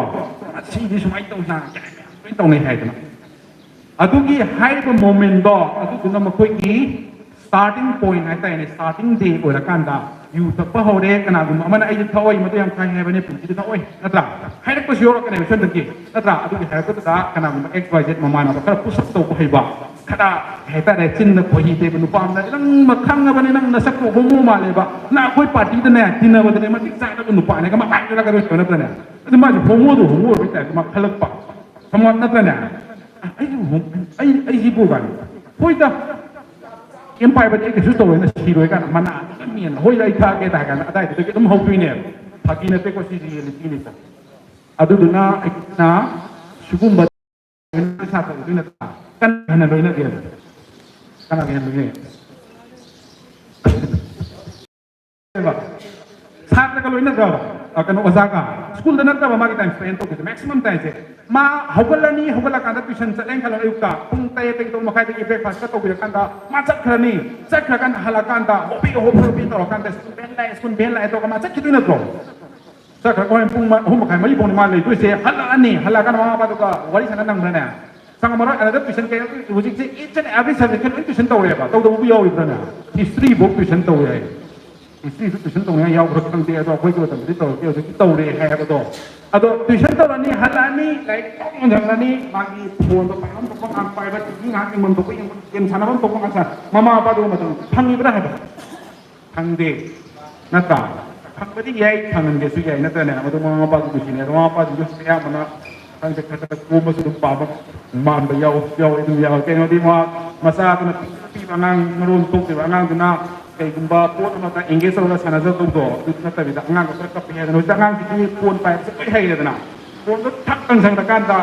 สิ่งที่สมัยต้องหาไม่ต้องในไทยนะอะทุกี้ไฮเป็นโมเมนต์ดอกอะทุกี้นั่นมาคุยกี้ starting point ไหนแต่ใน starting day โอ้ละกันดายูทับพะโหเด็กกันนะคุณมันไอ้ที่เท่าไอ้มันตัวยังใครให้ไปเนี่ยผมที่เท่าไอ้นั่นแหละให้นักประชาชนกันเนี่ยช่วยตั้งกี่นั่นแหละอะทุกี้ให้ก็จะกันนะคุณ XYZ มามานะก็ผู้สับตัวให้บ้าขณะเหตุใดจินนักผู้หญิงเตเป็นอุปมานั่งมาข้างกันนี่นั่งนักสักโขมูมาเลยบ้าน่าคุยปาร์ตี้ตัวเนี่ยที่นั่นวันนี้มันติดใจแล้วเป็นอุปมาเนี่ยก็มาไปแล้วก็เรื่องนั้นเนี่ยแต่มาจากโขมูไปแต่มาขลักปะทำวันนั้นเนี่ยไอ้ที่พูดกันคุยแต่เอ็มไปประเทศก็ชุดโตเลยนะชีรวยกันมันอ่ะมีนะคุยอะไรท่าแกแต่กันได้แต่ก็ต้องเอาตัวเนี่ยพักกินแต่ก็สิ่งที่นี่นี่อะดูดูนะไอ้นะชุกุมบัดเป็นชาติตัวนี้นะkan hana loina dia kan hana loina saat na loina daw akan osaka school na daw magi time spend to maximum time je ma hogala kan tuition sa leng kala yukta kung tay tay to makai tay breakfast ka to kan da ma chat kan halakan da hobi to kan da school ben la to ka ma chat kitu na to sa ka ko pung ma hum kai mai bong ni ma le tu se halakan ma ba to ka wari sana nang na sang amaro ada tuition kayak wujud sih each and every subject kan tuition tahu ya pak tahu tahu biar itu na history book tuition tahu ya ꯏꯁꯤꯁꯨ tuition ꯇꯧꯅꯤꯡꯉꯥꯏ ꯌꯥꯎꯕ꯭ꯔꯥ ꯈꯪꯗꯦ ꯑꯗꯣ ꯑꯩꯈꯣꯏꯒꯤ ꯃꯇꯝꯗꯗꯤ ꯇꯧꯔꯛꯇꯦ ꯍꯧꯖꯤꯛꯇꯤ ꯇꯧꯔꯦ ꯍꯥꯏꯕꯗꯣ ꯑꯗꯣ ꯇꯨꯏꯁꯟ ꯇꯧꯔꯅꯤ ꯍꯜꯂꯛꯑꯅꯤ ꯂꯥꯏꯔꯤꯛ ꯇꯣꯛꯅ ꯍꯜꯂꯛꯑꯅꯤ ꯃꯥꯒꯤ ꯐꯣꯟꯗꯣ ꯄꯥꯏꯐꯝ ꯊꯣꯛꯄ ꯉꯥꯏꯍꯥꯛ ꯄꯥꯏꯕ ꯇꯤꯚꯤ ꯉꯥꯏꯍꯥꯛ ꯌꯦꯡꯐꯝ ꯊꯣꯛꯄ ꯌꯦꯡꯕ ꯒꯦꯝ ꯁꯥꯟꯅꯐꯝ ꯊꯣꯛꯄ ꯉꯥꯏꯍꯥꯛ ꯁꯥꯟꯅ ꯃꯃꯥ ꯃꯄꯥꯗꯨꯒ ꯃꯇꯝ ꯐꯪꯉꯤꯕ꯭ꯔꯥ ꯍꯥꯏꯕ ꯐꯪꯗꯦ ꯅꯠꯇ꯭ꯔꯥ ꯐꯪꯕꯗꯤ ꯌꯥꯏ ꯐꯪꯍꯟꯒꯦꯁꯨ ꯌꯥꯏ ꯅꯠꯇ꯭ꯔꯅꯦ ꯃꯗꯨ ꯃꯃꯥ ꯃꯄꯥꯗꯨ ꯅꯨꯡꯁꯤꯅꯦ ꯃꯃꯥ ꯃꯄꯥꯗꯨꯁꯨ ꯑꯌꯥꯝꯕꯅ ꯈꯪꯗꯦ ꯈꯔ ꯀꯣꯝꯕꯁꯨ ꯑꯗꯨꯝ ꯄꯥꯝꯕ ꯃꯥꯟꯕ ꯌꯥꯎꯋꯦ ꯑꯗꯨꯝ ꯌꯥꯎꯋꯦ ꯀꯩꯅꯣꯗꯤ ꯃꯆꯥꯗꯨꯅ ꯄꯤꯕ ꯑꯉꯥꯡ ꯃꯔꯣꯟ ꯊꯣꯛꯇ꯭ꯔꯤꯕ ꯑꯉꯥꯡꯗꯨꯅ ꯀꯩꯒꯨꯝꯕ ꯄꯣꯠ ꯑꯃꯗ ꯑꯦꯡꯒꯦꯖ ꯇꯧꯔꯒ ꯁꯥꯟꯅꯖꯗꯧꯗꯣ ꯑꯗꯨ ꯅꯠꯇꯕꯤꯗ ꯑꯉꯥꯡꯗꯣ ꯈꯔ ꯀꯞꯄꯦ ꯍꯥꯏꯗꯅ ꯍꯧꯖꯤꯛ ꯑꯉꯥꯡꯁꯤꯗꯤ ꯐꯣꯟ ꯄꯥꯏꯕꯁꯦ ꯂꯣꯏ ꯍꯩꯔꯦꯗꯅ ꯐꯣꯟꯗꯣ ꯊꯛ ꯁꯪꯉꯀꯥꯟꯗ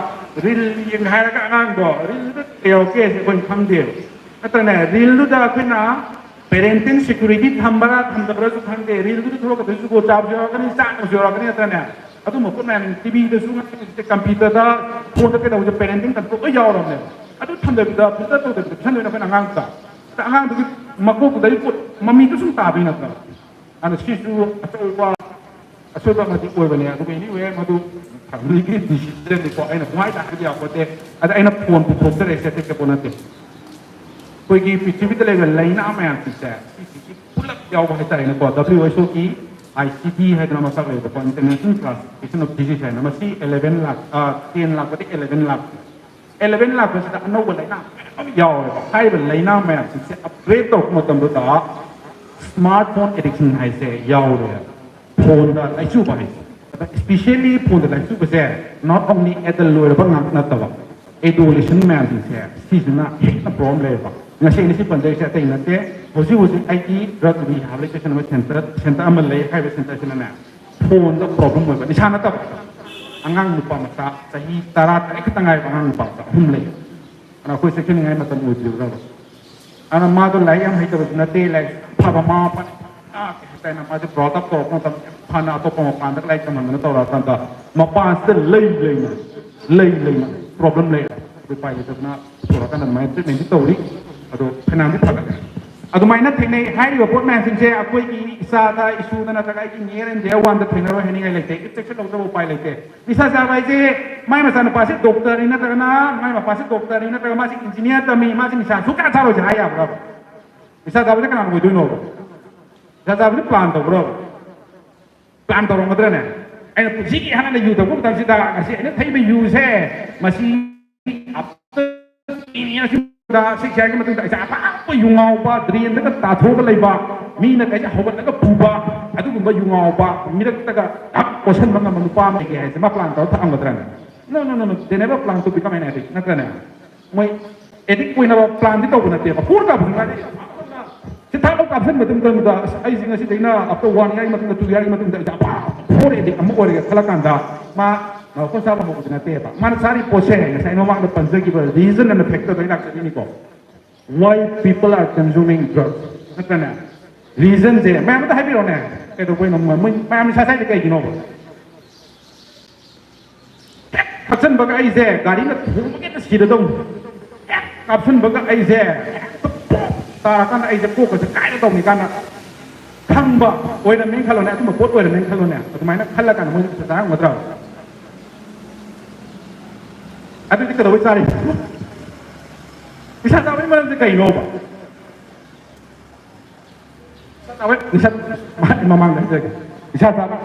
ꯔꯤꯜ ꯌꯦꯡ ꯍꯥꯏꯔꯒ ꯑꯉꯥꯡꯗꯣ ꯔꯤꯜꯗꯨ ꯌꯧꯔꯛꯀꯦꯁꯦ ꯑꯩꯈꯣꯏꯅ ꯈꯪꯗꯦꯕ ꯅꯠꯇ꯭ꯔꯅꯦ ꯔꯤꯜꯗꯨꯗ ꯑꯩꯈꯣꯏꯅ ꯄꯦꯔꯦꯟꯇꯤꯡ ꯁꯦꯀ꯭ꯌꯨꯔꯤꯇꯤ ꯊꯝꯕ꯭ꯔꯥ ꯊꯝꯗꯕ꯭ꯔꯥꯁꯨ ꯈꯪꯗꯦ ꯔꯤꯜꯗꯨꯗ ꯊꯣꯛꯂꯛꯀꯗꯣꯏ ꯖꯨꯒꯣꯠ ꯆꯥꯕꯁꯨ ꯌꯥꯎꯔꯛꯀꯅꯤ ꯆꯥꯛꯅꯁꯨ ꯌꯥꯎꯔꯛꯀꯅꯤ ꯅꯠꯇ꯭ꯔꯅꯦ ꯑꯗꯨꯝꯕ ꯄꯣꯠ ꯃꯌꯥꯝ ꯇꯤꯚꯤꯗꯁꯨ ꯀꯝꯄ꯭ꯌꯨꯇꯔꯗ ꯐꯣꯟꯗ ꯀꯩꯗꯧꯕꯁꯦ ꯄꯦꯔꯦꯟꯇꯤꯡ ꯀꯟꯇ꯭ꯔꯣꯜ ꯂꯣꯏ ꯌꯥꯎꯔꯕꯅꯦꯕ ꯑꯗꯨ ꯊꯝꯗꯕꯤꯗ ꯐꯤꯜꯇꯔ ꯇꯧꯗꯕꯤꯗ ꯄꯤꯁꯟꯗꯣꯏꯅ ꯑꯩꯈꯣꯏꯅ ꯑꯉꯥꯡꯗꯨꯗ ꯑꯉꯥꯡꯗꯨꯒꯤ ꯃꯀꯣꯛꯇꯨꯗꯒꯤ ꯄꯣꯠ ꯃꯃꯤꯗꯨ ꯁꯨꯝ ꯇꯥꯕꯩ ꯅꯠꯇ꯭ꯔꯥ ꯑꯗꯣ ꯁꯤꯁꯨ ꯑꯁꯣꯏꯕ ꯑꯃꯗꯤ ꯑꯣꯏꯕꯅꯦ ꯑꯗꯨꯒ ꯑꯦꯅꯤꯋꯦ ꯃꯗꯨ ꯐꯦꯃꯤꯂꯤꯒꯤ ꯗꯤꯁꯤꯖꯟꯅꯤꯀꯣ ꯑꯩꯅ ꯅꯨꯡꯉꯥꯏꯇ ꯍꯥꯏꯕ ꯌꯥꯄꯣꯠꯇꯦ ꯑꯗ ꯑꯩꯅ ꯐꯣꯟ ꯄꯨꯊꯣꯛꯆꯔꯛꯏꯁꯦ ꯑꯇꯩ ꯅꯠꯇꯦ ꯑꯩꯈꯣꯏꯒꯤ ꯄ꯭ꯔꯤꯊꯤꯕꯤꯗ ꯂꯩꯕ ꯂꯩꯅꯥ ꯃꯌꯥꯝꯁꯤꯡꯁꯦ ꯁꯤꯁꯤꯒꯤ ꯄꯨꯂꯞ ꯌꯥꯎꯕ ꯍꯥꯏꯇꯥꯔꯦꯅꯦꯀꯣ WHOꯒꯤ ICD ꯍꯥꯏꯗꯅ ꯃꯁꯛ ꯂꯩꯕꯀꯣ ꯏꯟꯇꯔꯅꯦꯁꯅꯦꯜ ꯀ꯭ꯂꯥꯁꯤꯐꯤꯀꯦꯁꯟ ꯑꯣꯐ ꯗꯤꯖꯤꯖ ꯍꯥꯏꯅ ꯃꯁꯤ 10 ꯂꯥꯛꯄꯗꯤ 11 ꯂꯥꯛꯄ 11 ꯂꯥꯛꯄꯁꯤꯗ ꯑꯅꯧꯕ ꯂꯩꯅꯥ ꯃꯌꯥꯝ ꯌꯥꯎꯋꯦꯕ ꯍꯥꯏꯔꯤꯕ ꯂꯩꯅꯥ ꯃꯌꯥꯝꯁꯤꯡꯁꯦ ꯑꯞꯒ꯭ꯔꯦꯗ ꯇꯧꯔꯛꯄ ꯃꯇꯝꯗꯨꯗ ꯁ꯭ꯃꯥꯔꯠ ꯐꯣꯟ ꯑꯦꯗꯤꯛꯁꯟ ꯍꯥꯏꯁꯦ ꯌꯥꯎꯔꯦ ꯐꯣꯟꯗ ꯂꯥꯏꯆꯨꯕ ꯍꯥꯏꯁꯦ ꯑꯗ ꯏꯁꯄꯤꯁꯤꯌꯦꯜꯂꯤ ꯐꯣꯟꯗ ꯂꯥꯏꯆꯨꯕꯁꯦ ꯅꯣꯠ ꯑꯣꯟꯂꯤ ꯑꯦꯗꯜ ꯂꯣꯏꯔꯕ ꯉꯥꯛ ꯅꯠꯇꯕ ꯑꯦꯗꯣꯂꯦꯁꯟ ꯃꯌꯥꯝꯁꯤꯡꯁꯦ ꯁꯤꯁꯤꯅ ꯍꯦꯟꯅ ꯄ꯭ꯔꯣꯕ꯭ꯂꯦꯝ ꯂꯩꯌꯦꯕ ꯉꯁꯤ ꯑꯩꯅ ꯁꯤ ꯄꯟꯖꯔꯤꯁꯦ ꯑꯇꯩ ꯅꯠꯇꯦ ꯍꯧꯖꯤꯛ ꯑꯩꯒꯤ ꯗ꯭ꯔꯒ ꯔꯤꯍꯥꯕꯤꯂꯤꯇꯦꯁꯟ ꯑꯃ ꯁꯦꯟꯇꯔ ꯑꯃ ꯂꯩ ꯍꯥꯏꯔꯤꯕ ꯁꯦꯟꯇꯔꯁꯤꯅꯅꯦ ꯐꯣꯟꯗ ꯄ꯭ꯔꯣꯕ꯭ꯂꯦꯝ ꯑꯣꯏꯕ ꯅꯤꯁꯥ ꯅꯠꯇꯕ ꯑꯉꯥꯡ ꯅꯨꯄꯥ ꯃꯆꯥ ꯆꯍꯤ 10 ꯈꯛꯇꯪ ꯉꯥꯏꯕ ꯑꯉꯥꯡ ꯅꯨꯄꯥ ꯃꯆꯥ 3 ꯂꯩ ꯑꯗ ꯑꯩꯈꯣই ꯆꯦꯛꯁꯤꯟꯅꯤꯡꯉꯥꯏ ꯃꯇꯝ ꯑꯣꯏꯗ꯭ꯔꯤꯕ꯭ꯔꯕ ꯑꯗꯨꯅ ꯃꯥꯗꯣ ꯂꯥꯏꯔꯤꯛ ꯌꯥꯝ ꯍꯩꯇꯕꯁꯨ ꯅꯠꯇꯦ ꯂꯥꯏꯔꯤꯛ ꯐꯕ ꯃꯃꯥ ꯃꯄꯥ ꯀꯩ ꯍꯥꯏꯇꯥꯔꯦ ꯃꯥꯁꯦ ꯕ꯭ꯔꯣꯠ ꯑꯞ ꯇꯧꯔꯛꯄ ꯃꯇꯝ ꯐꯅ ꯑꯇꯣꯞꯄ ꯃꯄꯥꯟꯗ ꯂꯥꯏꯔꯤꯛ ꯇꯝꯍꯟꯗꯅ ꯇꯧꯔꯛꯑꯀꯥꯟꯗ ꯃꯄꯥꯟꯁꯤꯗ ꯂꯩꯅ ꯄ꯭ꯔꯣꯕ꯭ꯂꯦꯝ ꯂꯩ ꯑꯗꯨ ꯄꯥꯏ ꯂꯩꯇꯕꯅ ꯄꯨꯊꯣꯔꯛꯀꯥꯟꯗ ꯑꯗꯨꯃꯥꯏꯅ ꯇ꯭ꯔꯤꯠꯃꯦꯟꯗꯤ ꯇꯧꯔꯤ ꯑꯗꯣ ꯐꯅꯌꯥꯝꯗꯤ ꯐꯒꯠꯂꯦ ꯑꯗꯨꯃꯥꯏꯅ ꯊꯦꯡꯅꯩ ꯍꯥꯏꯔꯤꯕ ꯄꯣꯠ ꯃꯌꯥꯝꯁꯤꯡꯁꯦ ꯑꯩꯈꯣꯏꯒꯤ ꯏꯆꯥꯗ ꯏꯁꯨꯗ ꯅꯠꯇ꯭ꯔꯒ ꯑꯩꯒꯤ ꯅꯤꯌꯔ ꯑꯦꯟ ꯗꯤꯌꯔ ꯋꯥꯟꯗ ꯊꯦꯡꯅꯔꯣꯏ ꯍꯥꯏꯅꯤꯡꯉꯥꯏ ꯂꯩꯇꯦ ꯏꯟꯁꯇ꯭ꯔꯛꯁꯟ ꯂꯧꯖꯕ ꯎꯄꯥꯏ ꯂꯩꯇꯦ ꯅꯤꯁꯥ ꯆꯥꯕ ꯍꯥꯏꯁꯦ ꯃꯥꯏ ꯃꯆꯥꯅꯨꯄꯥꯁꯦ ꯗꯣꯛꯇꯔꯅꯤ ꯅꯠꯇ꯭ꯔꯒꯅ ꯃꯥꯏ ꯃꯄꯥꯁꯦ ꯗꯣꯛꯇꯔꯅꯤ ꯅꯠꯇ꯭ꯔꯒ ꯃꯥꯁꯦ ꯏꯟꯖꯤꯅꯤꯌꯔ ꯇꯝꯃꯤ ꯃꯥꯁꯦ ꯅꯤꯁꯥ ꯁꯨꯡꯆꯥ ꯆꯥꯔꯣꯏꯁꯦ ꯍꯥꯏ ꯌꯥꯕ꯭ꯔꯕ ꯅꯤꯁꯥ ꯆꯥꯕꯁꯦ ꯀꯅꯥꯅ ꯑꯣꯏꯗꯣꯏꯅꯣꯕ ꯅꯤꯁꯥ ꯆꯥꯕꯁꯦ ꯄ꯭ꯂꯥꯟ ꯇꯧꯕ꯭ꯔꯕ ꯄ꯭ꯂꯥꯟ ꯇꯧꯔꯝꯒꯗ꯭ꯔꯅꯦ ꯑꯩꯅ ꯄꯨꯟꯁꯤꯒꯤ ꯍꯥꯟꯅ ꯌꯨ ꯊꯛꯄ ꯃꯇꯝꯁꯤꯗ ꯉꯁꯤ ꯑꯩꯅ ꯊꯛꯏꯕ ꯌꯨꯁꯦ ꯃꯁꯤ ꯁꯤꯛꯁ ꯍꯥꯏꯒꯤ ꯃꯇꯨꯡꯗ ꯑꯩꯁꯦ ꯑꯄꯥꯛꯄ ꯌꯨꯉꯥꯎꯕ ꯗ꯭ꯔꯦꯟꯗꯒ ꯇꯥꯊꯣꯛꯑꯒ ꯂꯩꯕ ꯃꯤꯅ ꯀꯩꯁꯦ ꯍꯧꯒꯠꯂꯒ ꯄꯨꯕ ꯑꯗꯨꯒꯨꯝꯕ ꯌꯨꯉꯥꯎꯕ ꯃꯤꯔꯛꯇꯒ ꯊꯛ ꯀꯣꯠꯁꯟꯕ ꯉꯝꯕ ꯅꯨꯄꯥ ꯑꯃ ꯂꯩꯒꯦ ꯍꯥꯏꯁꯦ ꯃꯥ ꯄ꯭ꯂꯥꯟ ꯇꯧꯔ ꯊꯛꯑꯝꯒꯗ꯭ꯔꯅꯦ ꯅꯣ they never plan to become an addict ꯅꯠꯇ꯭ꯔꯅꯦ ꯃꯣꯏ ꯑꯦꯗꯤꯛ ꯑꯣꯏꯅꯕ ꯄ꯭ꯂꯥꯟꯗꯤ ꯇꯧꯕ ꯅꯠꯇꯦꯕ ꯄꯨꯔ ꯀꯥꯞꯁꯤꯟ ꯁꯤ ꯊꯥꯛ ꯀꯥꯞꯁꯤꯟꯕ ꯃꯇꯝꯗ ꯑꯩꯁꯦ ꯉꯁꯤꯗꯩꯅ ꯑꯞꯇꯔ 1 ꯏꯌꯥꯔꯒꯤ ꯃꯇꯨꯡꯗ 2 ꯏꯌꯥꯔꯒꯤ ꯃꯇꯨꯡꯗ ꯑꯩꯁꯦ ꯑꯄꯥꯝꯕ ꯑꯦꯗꯤꯛ ꯑꯃ ꯑꯣꯏꯔꯒ ꯈꯜꯂꯀꯥꯟꯗ ꯃꯥ ꯄꯣꯠ ꯆꯥꯕ ꯍꯧꯕꯗꯤ ꯅꯠꯇꯦꯕ ꯃꯥꯅ ꯆꯥꯔꯤ ꯄꯣꯠꯁꯦ ꯉꯁꯥꯏ ꯃꯃꯥꯡꯗ ꯄꯟꯖꯈꯤꯕ ꯔꯤꯖꯟ ꯑꯦꯟ ꯐꯦꯛꯇꯔꯗ ꯑꯩ ꯂꯥꯛꯆꯅꯤꯀꯣ why people are consuming drugs ꯅꯠꯇ꯭ꯔꯅꯦ ꯔꯤꯖꯟꯁꯦ ꯃꯌꯥꯝ ꯑꯝꯇ ꯍꯥꯏꯕꯤꯔꯣꯅꯦ ꯀꯩꯗꯧꯕꯩꯅꯣ ꯃꯣꯏ ꯃꯌꯥꯝ ꯅꯤꯁꯥ ꯆꯥꯏꯁꯦ ꯀꯩꯒꯤꯅꯣꯕ ꯍꯦꯛ ꯊꯛꯆꯟꯕꯒ ꯑꯩꯁꯦ ꯒꯥꯔꯤꯅ ꯊꯣꯡꯕꯒꯦꯇ ꯁꯤꯔꯗꯧꯅꯤ ꯍꯦꯛ ꯀꯥꯞꯁꯤꯟꯕꯒ ꯑꯩꯁꯦ ꯇꯥꯔꯀꯥꯟꯗ ꯑꯩꯁꯦ ꯀꯣꯛꯀꯁꯦ ꯀꯥꯏꯅ ꯇꯧꯅꯤ ꯀꯥꯟꯗ ꯈꯪꯕ ꯑꯣꯏꯔꯝꯃꯦꯅ ꯈꯜꯂꯣꯅꯦ ꯑꯗꯨꯝꯕ ꯄꯣꯠ ꯑꯣꯏꯔꯝꯃꯦꯅ ꯈꯜꯂꯣꯅꯦ ꯑꯗꯨꯃꯥꯏꯅ ꯈꯜꯂꯀꯥꯟꯗ ꯃꯣꯏꯅ ꯄꯩꯁꯥ ꯆꯥꯔꯝꯒꯗ꯭ꯔꯥ ꯑꯗꯨꯗꯤ ꯀꯩꯗꯧꯕꯩ ꯆꯥꯔꯤ ꯅꯤꯁꯥ ꯆꯥꯕꯒꯤ ꯃꯔꯝꯁꯦ ꯀꯩꯅꯣꯕ ꯅꯤꯁꯥ ꯃꯃꯥꯡꯗ ꯍꯥꯏꯖꯒꯦ ꯅꯤꯁꯥ ꯆꯥꯕ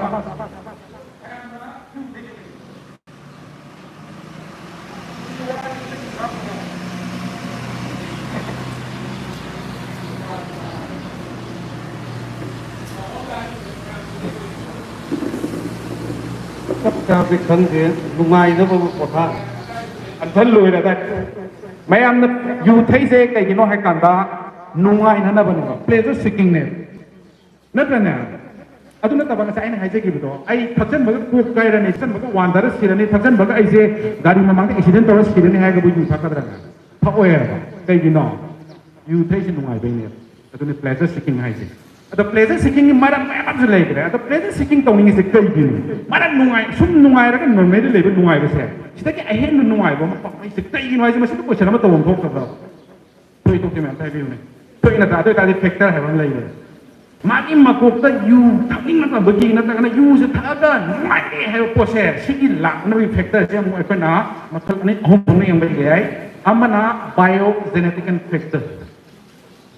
ꯆꯞ ꯆꯥꯕꯗꯤ ꯈꯪꯗꯦ ꯅꯨꯡꯉꯥꯏꯅꯕ ꯄꯣꯊꯥ ꯑꯟꯊꯟ ꯂꯣꯏꯔꯒ ꯃꯌꯥꯝꯅ ꯌꯨ ꯊꯩꯁꯦ ꯀꯩꯒꯤꯅꯣ ꯍꯥꯏ ꯀꯥꯟꯗ ꯅꯨꯡꯉꯥꯏꯅꯅꯕꯅꯦꯕ ꯄ꯭ꯂꯦꯖꯔ ꯁꯤꯛꯀꯤꯡꯅꯦꯕ ꯅꯠꯇ꯭ꯔꯅꯦ ꯑꯗꯨ ꯅꯠꯇꯕ ꯉꯁꯥꯏ ꯑꯩꯅ ꯍꯥꯏꯖꯈꯤꯕꯗꯣ ꯑꯩ ꯊꯛꯆꯟꯕꯒ ꯀꯣꯛ ꯀꯥꯏꯔꯅꯤ ꯊꯛꯆꯟꯕꯒ ꯋꯥꯟꯗꯔ ꯁꯤꯔꯅꯤ ꯊꯛꯆꯟꯕꯒ ꯑꯩꯁꯦ ꯒꯥꯔꯤ ꯃꯃꯥꯡꯗ ꯑꯦꯛꯁꯤꯗꯦꯟ ꯇꯧꯔ ꯁꯤꯔꯅꯤ ꯍꯥꯏꯔꯒꯕꯨ ꯌꯨ ꯊꯛꯀꯗ꯭ꯔꯅꯦ ꯊꯛꯑꯣꯏꯕ ꯀꯩꯒꯤꯅꯣ ꯌꯨ ꯊꯩꯁꯦ ꯅꯨꯡꯉꯥꯏꯕꯩꯅꯦꯕ ꯑꯗꯨꯅꯤ ꯄ꯭ꯂꯦꯖꯔ ꯁꯤꯛꯀꯤꯡ ꯍꯥꯏꯁꯦ ꯑꯗꯣ ꯄ꯭ꯂꯦꯖꯔ ꯁꯤꯛꯀꯤꯡꯒꯤ ꯃꯔꯝ ꯃꯌꯥꯝ ꯑꯃꯁꯨ ꯂꯩꯈ꯭ꯔꯦ ꯑꯗꯣ ꯄ꯭ꯂꯦꯖꯔ ꯁꯤꯛꯀꯤꯡ ꯇꯧꯅꯤꯡꯉꯤꯁꯦ ꯀꯩꯒꯤꯅꯣ ꯃꯔꯝ ꯁꯨꯝ ꯅꯨꯡꯉꯥꯏꯔꯒ ꯅꯣꯔꯃꯦꯜꯗ ꯂꯩꯕ ꯅꯨꯡꯉꯥꯏꯕꯁꯦ ꯁꯤꯗꯒꯤ ꯑꯍꯦꯟꯕ ꯅꯨꯡꯉꯥꯏꯕ ꯑꯃ ꯄꯥꯝꯃꯩꯁꯦ ꯀꯩꯒꯤꯅꯣ ꯍꯥꯏꯁꯦ ꯃꯁꯤꯗ ꯀꯣꯏꯁꯟ ꯑꯃ ꯇꯧꯐꯝ ꯊꯣꯛꯇꯕ꯭ꯔꯣ ꯊꯣꯛꯇꯦ ꯃꯌꯥꯝ ꯍꯥꯏꯕꯤꯌꯨꯅꯦ ꯊꯣꯛꯏ ꯅꯠꯇ꯭ꯔꯥ ꯑꯗꯨ ꯑꯣꯏꯇꯥꯔꯗꯤ ꯐꯦꯛꯇꯔ ꯍꯥꯏꯕ ꯑꯃ ꯂꯩꯕꯅꯦ ꯃꯥꯒꯤ ꯃꯀꯣꯛꯇ ꯌꯨ ꯊꯛꯅꯤꯡꯉꯛꯇꯕꯒꯤ ꯅꯠꯇ꯭ꯔꯒꯅ ꯌꯨꯁꯦ ꯊꯛꯑꯒ ꯅꯨꯡꯉꯥꯏꯔꯦ ꯍꯥꯏꯕ ꯄꯣꯠꯁꯦ ꯁꯤꯒꯤ ꯂꯥꯛꯅꯕꯒꯤ ꯐꯦꯛꯇꯔꯁꯦ ꯑꯃꯨꯛ ꯑꯩꯈꯣꯏꯅ ꯃꯈꯜ 2 3 ꯌꯦꯡꯕ ꯌꯥꯏ ꯑꯃꯅ bio genetic factor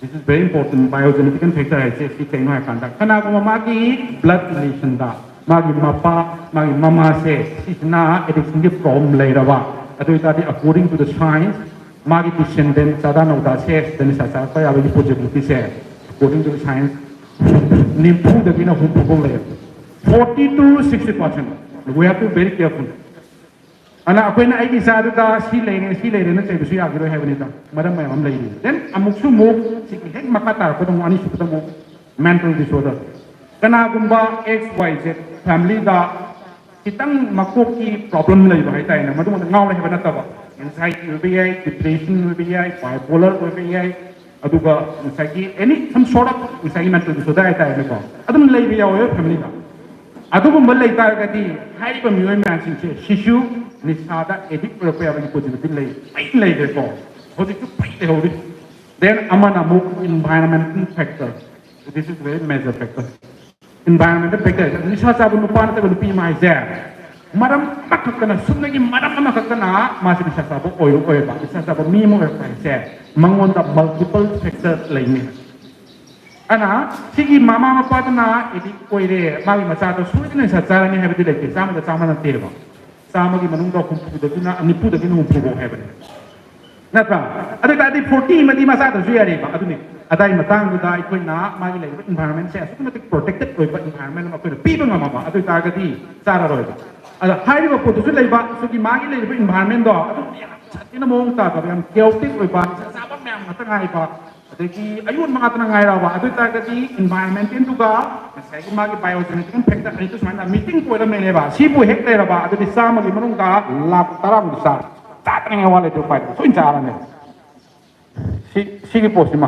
This is very important biogenetic factor hai si kaino hai kanda kana ko magi blood relation da magi mapa magi mama se sina addiction ki problem lai rawa adu ta according to the science magi descendant sada no da se then sa sa pa ya bi possibility se according to the science nimpu da bina hum ko le 40 to 60%. We have to be very careful. Ana akoy na ay isa da si lay na say bisu ya giro have nita madam may am lay then amuk su mo si hek makata ko dong ani su mo mental disorder kana gumba XYZ family da kitang makok ki problem lay ba tay na madu ngaw lay ba na ta ba anxiety will be depression will be bipolar will be aduga anxiety any some sort of anxiety mental disorder ay tay na ko adum lay ba yaw family da adugumba lay ta ga di hai ba mi ma sin che shishu nisada edit pe ya ba possibility lay ai lay de ko hodi ku pai de hodi then amana muk environmental factor this is very major factor environmental factor nisha sa bu pa na ta bu pi mai ze maram makakana sunna gi maram makakana ma si nisha sa bu oil ba nisha sa bu mi mo ba se mangon da multiple factor lay ni ana sigi mama mapa na edit koire magi macha to suidina sa cha ni have de le sama da sama na te ba sama gi manung do kumpu da na ani pu da gi no pu go have na ta adu ta di 40 ma di masa to su ya re ba adu ni adai matang du da ikoi na magi le environment se automatic protected koi ba environment ma koi pi ba ma ba adu ta ga di sa ra ro ba ada hai ba ko to su le ba su gi magi le environment do adu ina mong ta ba yam chaotic koi ba sa ba myam ma ta ngai ba adagi ayun mga tanangay rawa adu tagadi environment in duga sai ki magi biogenetic factor ani to smana meeting ko ra mene ba si bu hek ra ba adu di sama gi manung ka lap taram sa ta tang wale to pa so in jara ne si gi posima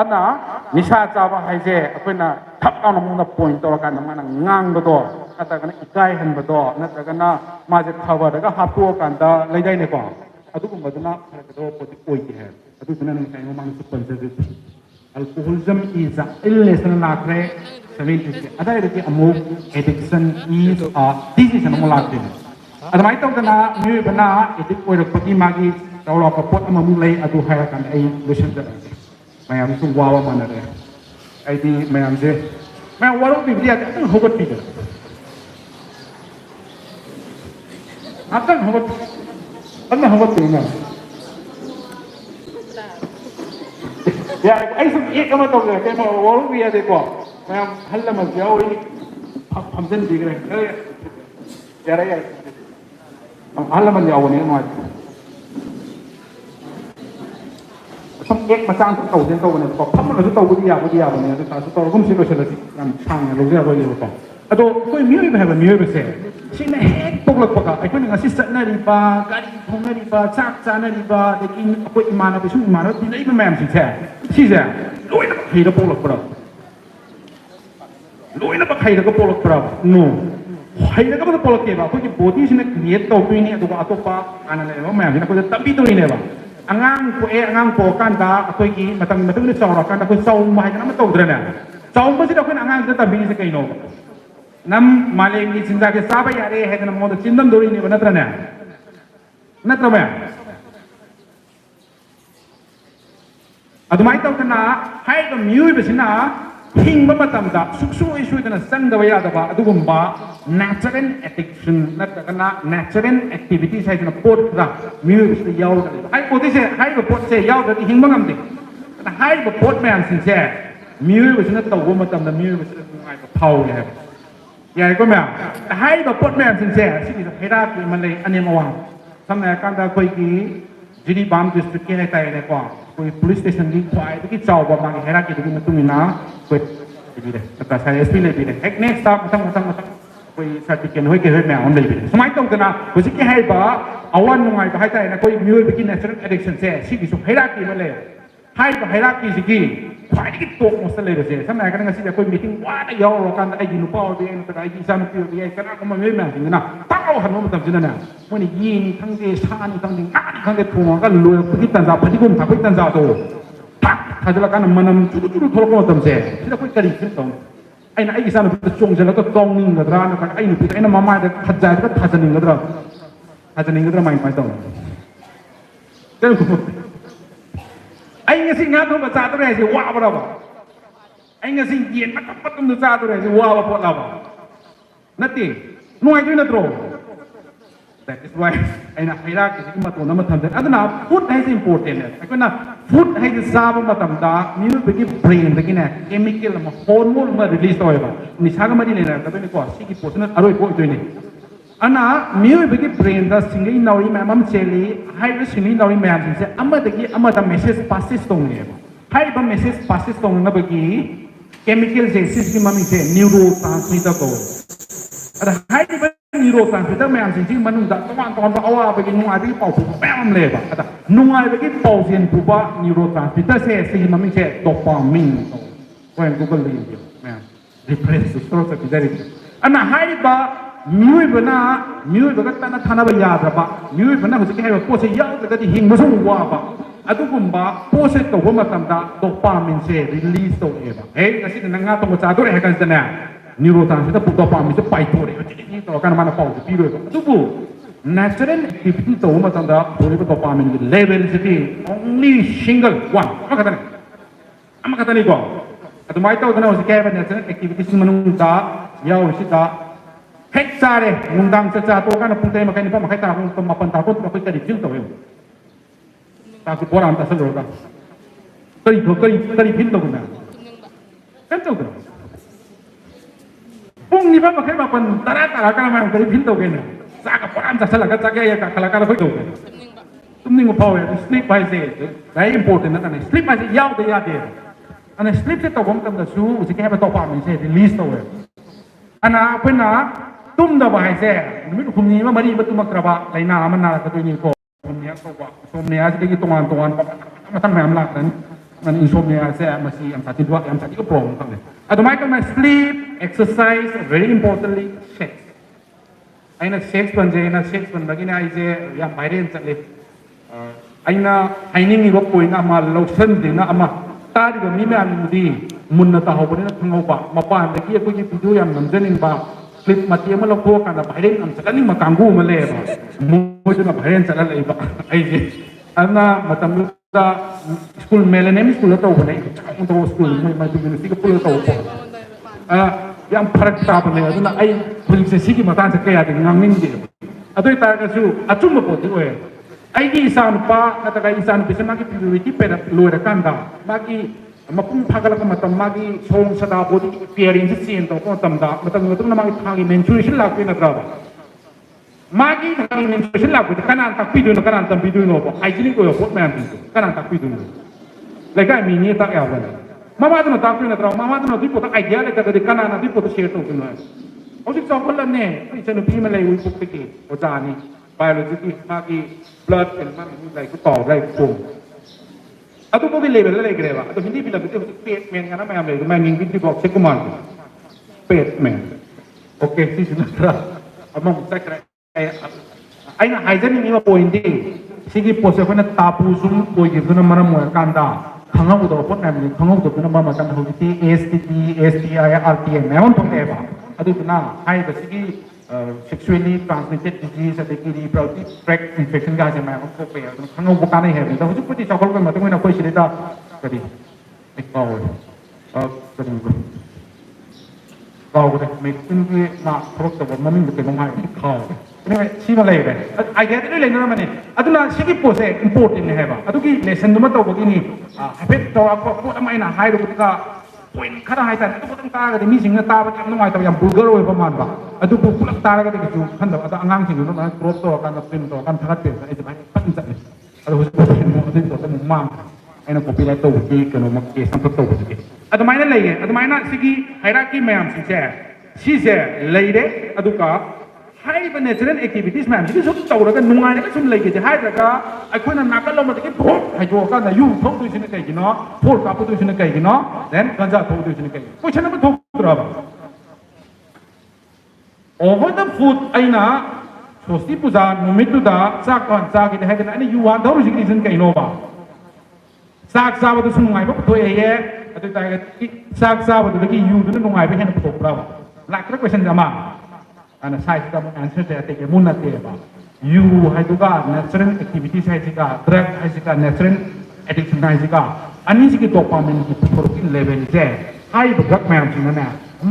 ana nisa cha ba hai je apena thap ka na point to ka na mana ngang ba do ata kana ikai han ba do na ta kana ma je khawa daga hapu ka da lai dai ne ko adu ko maduna ka do po ti koi ki hai adu sunan ng kayo mang conservative alcoholism is a illness na nakre 70 ada iti amu addiction is a disease na mula din ada mai tong kana mi bana iti ko ro pati magi tawlo ka pot amamu lay adu haya kan ay lusion da mayam su wawa manare ay di mayam je may waro bi dia ta hogot pi akan hogot ana hogot pi na ya ai sum ek ama to ke ma wol wi ade ko ma halla ma jaw ni hamdan digre yara ya halla ma jaw ni ma sum ek ma sang to den to ne ko pham ma to bu dia ne ta to gum si lo se la ti am chang lo ya ro ni ko ado ko mi ba ha mi ba se si na hek pok lo pok ai ko ni assistant na ri ba gari thong na ri ba chak cha na ri ba de kin ko imana ba su imana ti nei ba mam si che si ja loi na khai da pok lo pro loi na ba khai da ko pok lo pro no khai da ko pok lo ke ba ko ki body si na create to tu ni ado ba to pa ana le ba mam si na ko ta bi to ni ne ba angang ko kan da ko ki matang ni chaw ra kan da ko chaw ma hai na ma to dra na chaw ba si da ko angang da ta bi ni se kai no nam maleng ni cinta ke saba ya re hai na mo da cindam dori ni ba natra ba adumai tau kana hai ga miui ba sina hing ba matam da suksu isu da sang da ya da ba adugumba natural addiction natra kana natural activities hai na pot da miui ba sina yaw da hai pot se hai ba pot se yaw da hing ba ngam de na hai ba pot man sin se miui ba sina tau ba matam da miui ba sina ngai ba phau ya ya ko ma hai ba pot man sin se si ni hai da ki man le ane ma wa sam na kan da koi ki Jiribam district ke tai ne ko koi police station ni kwai ki chaw ba ma ki hera ki du na tu ni na koi bi de ta sa SP le bi de ek next stop matang koi certificate hoi ke hoi ma on le bi smai tong na ko si ki hai ba awan ngai ba hai tai na koi mioi bi ki natural addiction se si ki su hera ki ma le hai ba hera ki si ki kwai ki tok mo sa le de se sam na kan nga si koi meeting wa da yo ro kan ai nu pa de en ta ai ki sam pi bi ai kana ko ma me ma sin na ta au han mo tam sin na mo ni yin thang de sa ni thang de nga thang de thu ga lo ki tan za phati gum tha phai tan za to ta tha jala kan manam chu chu thol ko tam se si da koi kari sin tong ai na ai ki sam pi chong jala ko tong ning ga dra na kan ai nu pi ai na ma ma de khat ja ka tha jan ning ga dra mai tong ten ko ai nga sing nga to ba sa to re si wa ba ba ai nga sing yen pat tum sa to re si wa ba po la ba nati nuai tu na tro that is why ai na haira ki ma to na ma tham den adana food is important ai ko na food hai de sa ba ma tam da ni be ki brain de ki na chemical ma hormone ma release to ba ni sa ga ma ni le na ta be ko si ki portion aroi ko to ni ana miu be ki brain da singai nauri ma mam cheli hai be singai nauri ma am se amma de ki amma da message passes to ni ba hai ba message passes to na be ki chemical je system ma mi se neurotransmitter ko ada hai ba neurotransmitter ma am jing manung da ton ba awa be ki nungai be ki pau pu ba am le ba ada nungai be ki pau sian pu ba neurotransmitter se si ma mi se dopamine to ko en google li ma replace the source of that ana hai ba miu ba ka ta na thana ba ya da ba miu ba na ho se hai ba po se ya da ti hing ma so wa ba adu kum ba po se to ho ma tam da dopamine se release to e ba ei kasi na nga to mo cha to re ka na neurotransmitter pu dopamine se pai to re ni to kan ma na pau pi ro adu bu natural activity to ma tam da po re dopamine level se only single one ma ka ta ni ama ka ta ni ko adu mai to da na ho se ka ba natural activity sin manung da ya ho si da hektar mundang sesuatu kan puntai makai ni pa makai tahun ke 8 tahun makai tadi film tahu tak orang tak selalu kan kali film tahu na kan tahu kan pung ni pa makai 8 tara kan memang kali film tahu kan saka orang tak selalu kan saka ya kalau tahu kan tumning mo power sleep by say very important na kan sleep by say yaw de ya de ana sleep se tahu kan da su usi ke ba tahu pa mi se release tahu ana pena tum da ba hai se mi khum ni ma mari ba tum kra ba lai na man na ka tu ni ko somnia ko ba somnia se ki tongan ma tan ma am la kan man insomnia se ma si am sa ti dua am sa ti ko prong kan adu mai kan sleep exercise very importantly sex aina sex ban je na sex ban lagi na ai je ya bairen chat le aina haining ni ko point ama lotion de na ama ta di ba mi ma mi di mun na ta ho ba na thangau ba ma pa da ki ko ki video yam nam janin ba clip mati ma lo ko kana bairen am sakani ma kanggu ma le ba mo ju na bairen chala le ba ai je ana matam da school melenem school to ba nei to school ma tu ni si ko to ko yang parak ta ba ne na ai pul se si ki ma tan se ka ya de ngang ning je adoi ta ka su achum ma po ti we ai ki isan pa na ta ka isan bi se ma ki priority pe lo ra kan da ma ki mapung phagala ka matam magi song sada body appearance sin to ko tam da matam na magi thagi menstruation la pe na tra ba magi thagi menstruation la ko kanan tak pi du no kanan tam pi du no ko hygiene ko yo pot man pi kanan tak pi du no le ka mi ni tak ya ba mama tu tak pi na tra mama tu ti po tak idea le ka de kanan ti po to share to no o si so ko la ne ti se no pi ma le wi puk ti o ja ni biology magi blood and ma mi lai ko to lai ko atau kau boleh level lagi reva, atau hindi bilang betul pet men kan apa yang boleh, main minggu di box sekuman, pet men, oke sih sudah terang, abang saya kira, aina hygiene ini mah point deh, segi pose kau nak tapu zoom, kau gitu na mana mau kanda, kangau udah apa namanya, kangau udah kena mana kanda hobi STD, STI, RTM, memang tuh eva, atau tu na, hai segi sexually transmitted disease atau kiri protein tract infection का जमा है उसको पे तो खाना वो खाने हैं तो मुझे कुछ चॉकलेट में मतलब मैं ना कोई शिलेदा करी एक पाव करी पाव करी मैं इनके ना प्रोडक्ट वो मम्मी मुझे मंगाए खाओ ini sih malah ya, ayat itu lain nama ni. Adu lah segi pose important ni heba. Adu ki lesson tu mata begini. Habis tahu apa apa main hai tu kita poin kada hai tan. Adu kita kata kata misi ni tahu macam mana tahu yang bulgar itu apa mana. Adu pulak tahu kata gitu. Kan tahu ada angang sih tu mana crop tu akan film tu akan sangat best. Itu banyak penting sekali. Adu harus poin mu adu tu tu mam. Aina kopi lah tu ki kena makai sampai tu begitu. Adu mana lagi? Adu mana segi hierarchy macam sih lagi adu ka hai ba natural activities man ji sum taw ra ka nungai ne sum lai ke hai ra ka ai khoi na nakal lo ma ke phok hai jo ka na yu phok tu sin kai ji no phok ka pu tu sin kai ji no then ganja phok tu sin kai ko chana ma thok ra ba o ho da food ai na sosti puja numit tu da sak kon sa ki hai na ani yu wan daw ji ki sin kai no ba sak sa ba tu sum ngai ba to ye atu ta ga sak sa ba tu ki yu tu nungai ba hen phok ra ba la ka question jama ana sai kita answer saya teke munat dia ba you hai tu ka natural activities hai sika drug hai sika natural addiction hai sika ani siki dopamine ki protein level je high drug man china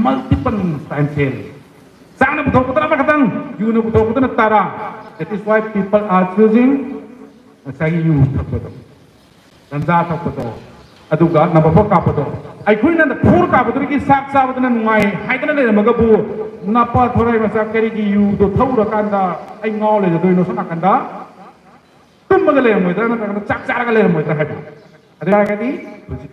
multiple times sale sana buthok putana makatang you no buthok putana tara that is why people are choosing sai you thakto ganja thakto aduga nababo kapato ai khuina na phur kapato ki sak sabadana nungai haidana le magabu napa thorai masa kari ki you do thaura kanda ai ngau le do no sana kanda tummaga le mo dana na chak charaga le mo dana adha gadi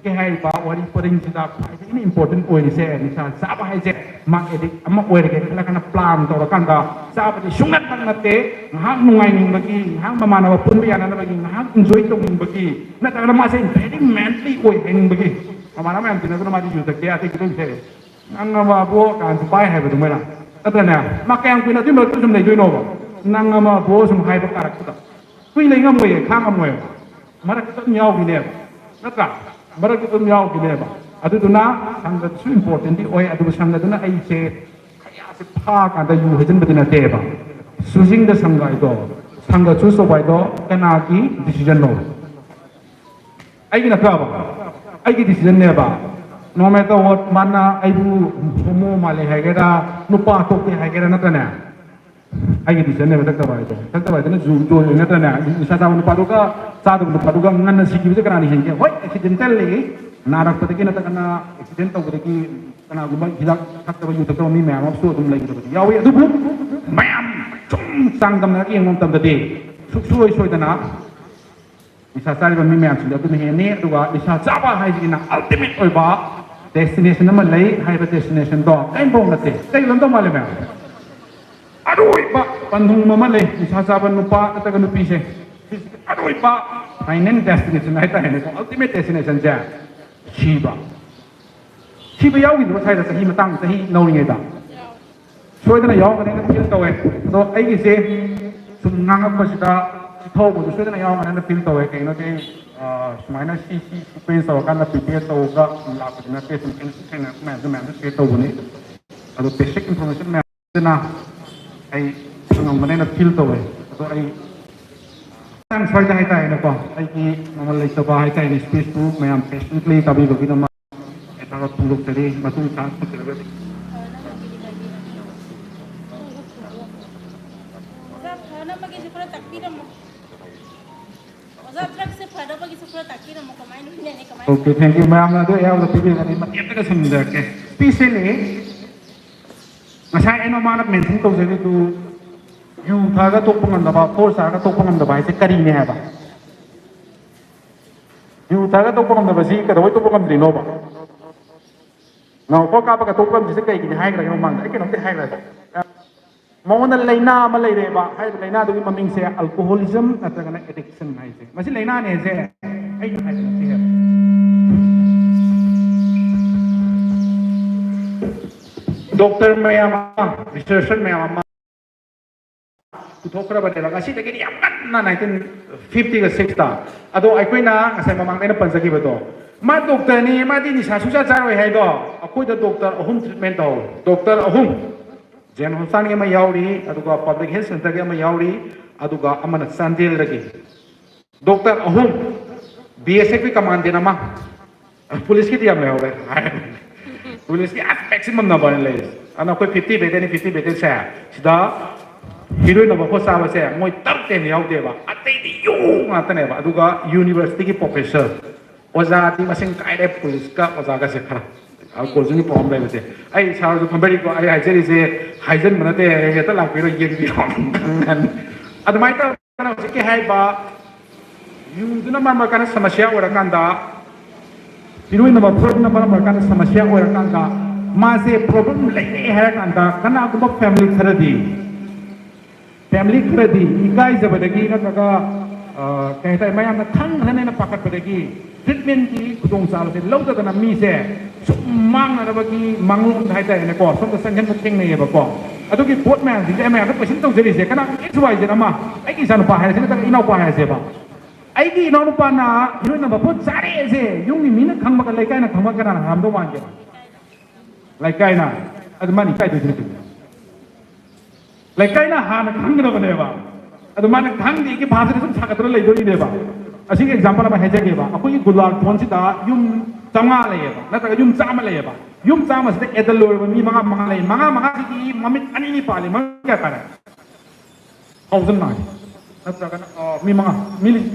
ke hai ba wari paring sida ini important oi se ni sa saba hai je ma edik amma oi re kala kana plan to kanda saba di sungat bang nate ngahang nungai ning bagi ngahang mamana wa pun biana na bagi ngahang enjoy to ning bagi na ta ma se very mentally oi ning bagi mamana ma amtina ko ma di ju ta ke ati ki se nang ma bo kan bai hai ba du mai la ta na ma kang ku na ti ma tu sum nei doi no ba nang ma bo sum hai ba karak ta kui le ngam we khang am we mara ka nyau gi ne natra mara ka nyau gi ne ba adu tu na sang da su important di oi adu sang da na ai che khaya se pha ka da yu hejin ba dina te ba su jing da sang ga do sang da chu so bai do kana ki decision no ai gi na ka ba ai gi decision ne ba no matter what mana ai bu homo male hai ga da nu pa to ke hai ga na ta na ai di sana betul tak tahu itu jual ini tu na bisa sama nupa duga satu nupa duga ngan nasi kita kerana ni sehingga wah accidental lagi narak pada kita kena accidental pada kita kena gumba hilang tak tahu itu tahu ni memang absurd tu lagi tu ya wih tu bu memang sang tam lagi yang ngom tam tadi suai tanah bisa cari bami memang sudah tu ni duga bisa siapa hai sini nak ultimate oi ba destination nama lagi hai destination tu kain bom nanti kain lantau malam memang aduh pak pandung mama le bisa saban nupa kata kan nupi se aduh pak final destination naik tak ini ultimate destination je Shiba yau gitu saya dah sahi matang sahi knowing itu so itu na yau kan ini feel tahu so ai kisi sungang apa sih dah tahu betul so itu na yau kan ini feel tahu kayak nanti semuanya si sequence tahu kan nanti dia tahu gak lalu nanti sequence mana dia tahu ni atau basic information mana na ai ngom mana na feel tahu so ai sang sai dai tai na ko ai ki namal lai tawa hai tai ni space tu mayam patiently tabi bagi nama eta ko tuluk tadi matung sang tu terus okay thank you ma'am na do ya lo tibi ni matiap ka sumda ke especially masai eno manap mention to jagi tu you thaga to pangam da ba force aga to pangam da ba se kari ne ba you thaga to pangam da ba si ka do to pangam dri no ba no ko ka ba ka to pangam se kai ki hai ka no mang ai ke no te hai la mona laina ma lai re ba hai laina do maming se alcoholism ata kana addiction hai se masi laina ne se ai hai se doctor mayam researcher mayam puthokra ba dela kasi tagi yam na 1950 ga 60 ado ai koina ngasai mamang na panjagi ba do ma doctor ni ma di ni sa su sa jaroi hai do akoi da doctor ahum treatment do doctor ahum general san ga ma yauri aduga public health center ga ma yauri aduga amana sandel ragi doctor ahum bsf ki command na ma police ki diam le hobe police ki at maximum na ban le ana koi 50 bete ni 50 bete sa sida heroin na ba sa ba se moi tar te ni yaute ba atei di yu nga tane ba aduga university ki professor oza ti masing kai de police ka oza ga se khara al ko juni pom le se ai sa ru company ko ai jeri se haizen manate ya ta lang pero yen bi hon admai ta kana se ke hai ba yu duna ma kana samasya ora kanda heroin na ba problem na ba kana samasya ora kanda ma se problem lai hai kanda kana ko family therapy family kredi ikai zabadagi na kaga kahit mayam na thang hane na pakat padagi treatment ki kudong sal se lauda kana mi se sumang na bagi manglung hai tai na ko som ta sanjan thing nei ba ko adu ki bot man di ma ka pasin tong jeri se kana xy je na ma ai ki san pa hai se ta inau pa hai se ba ai ki inau pa na hiro na ba pot sare se yung ni min khang ba ka lai kai na khang ba kana ham do man je lai kai na adu mani kai do jeri lai kai na ha na khang na ba ne ba adu man khang di ki bhasare sum sagatro lai do ni ne ba asing example apa haja ke ba aku gular phone sida yum changa le ba na ta yum chama le ba yum chama sida edalor ba mi manga le manga ki mamit ani ni pale mang kya kara 1000 na na ta kana mi manga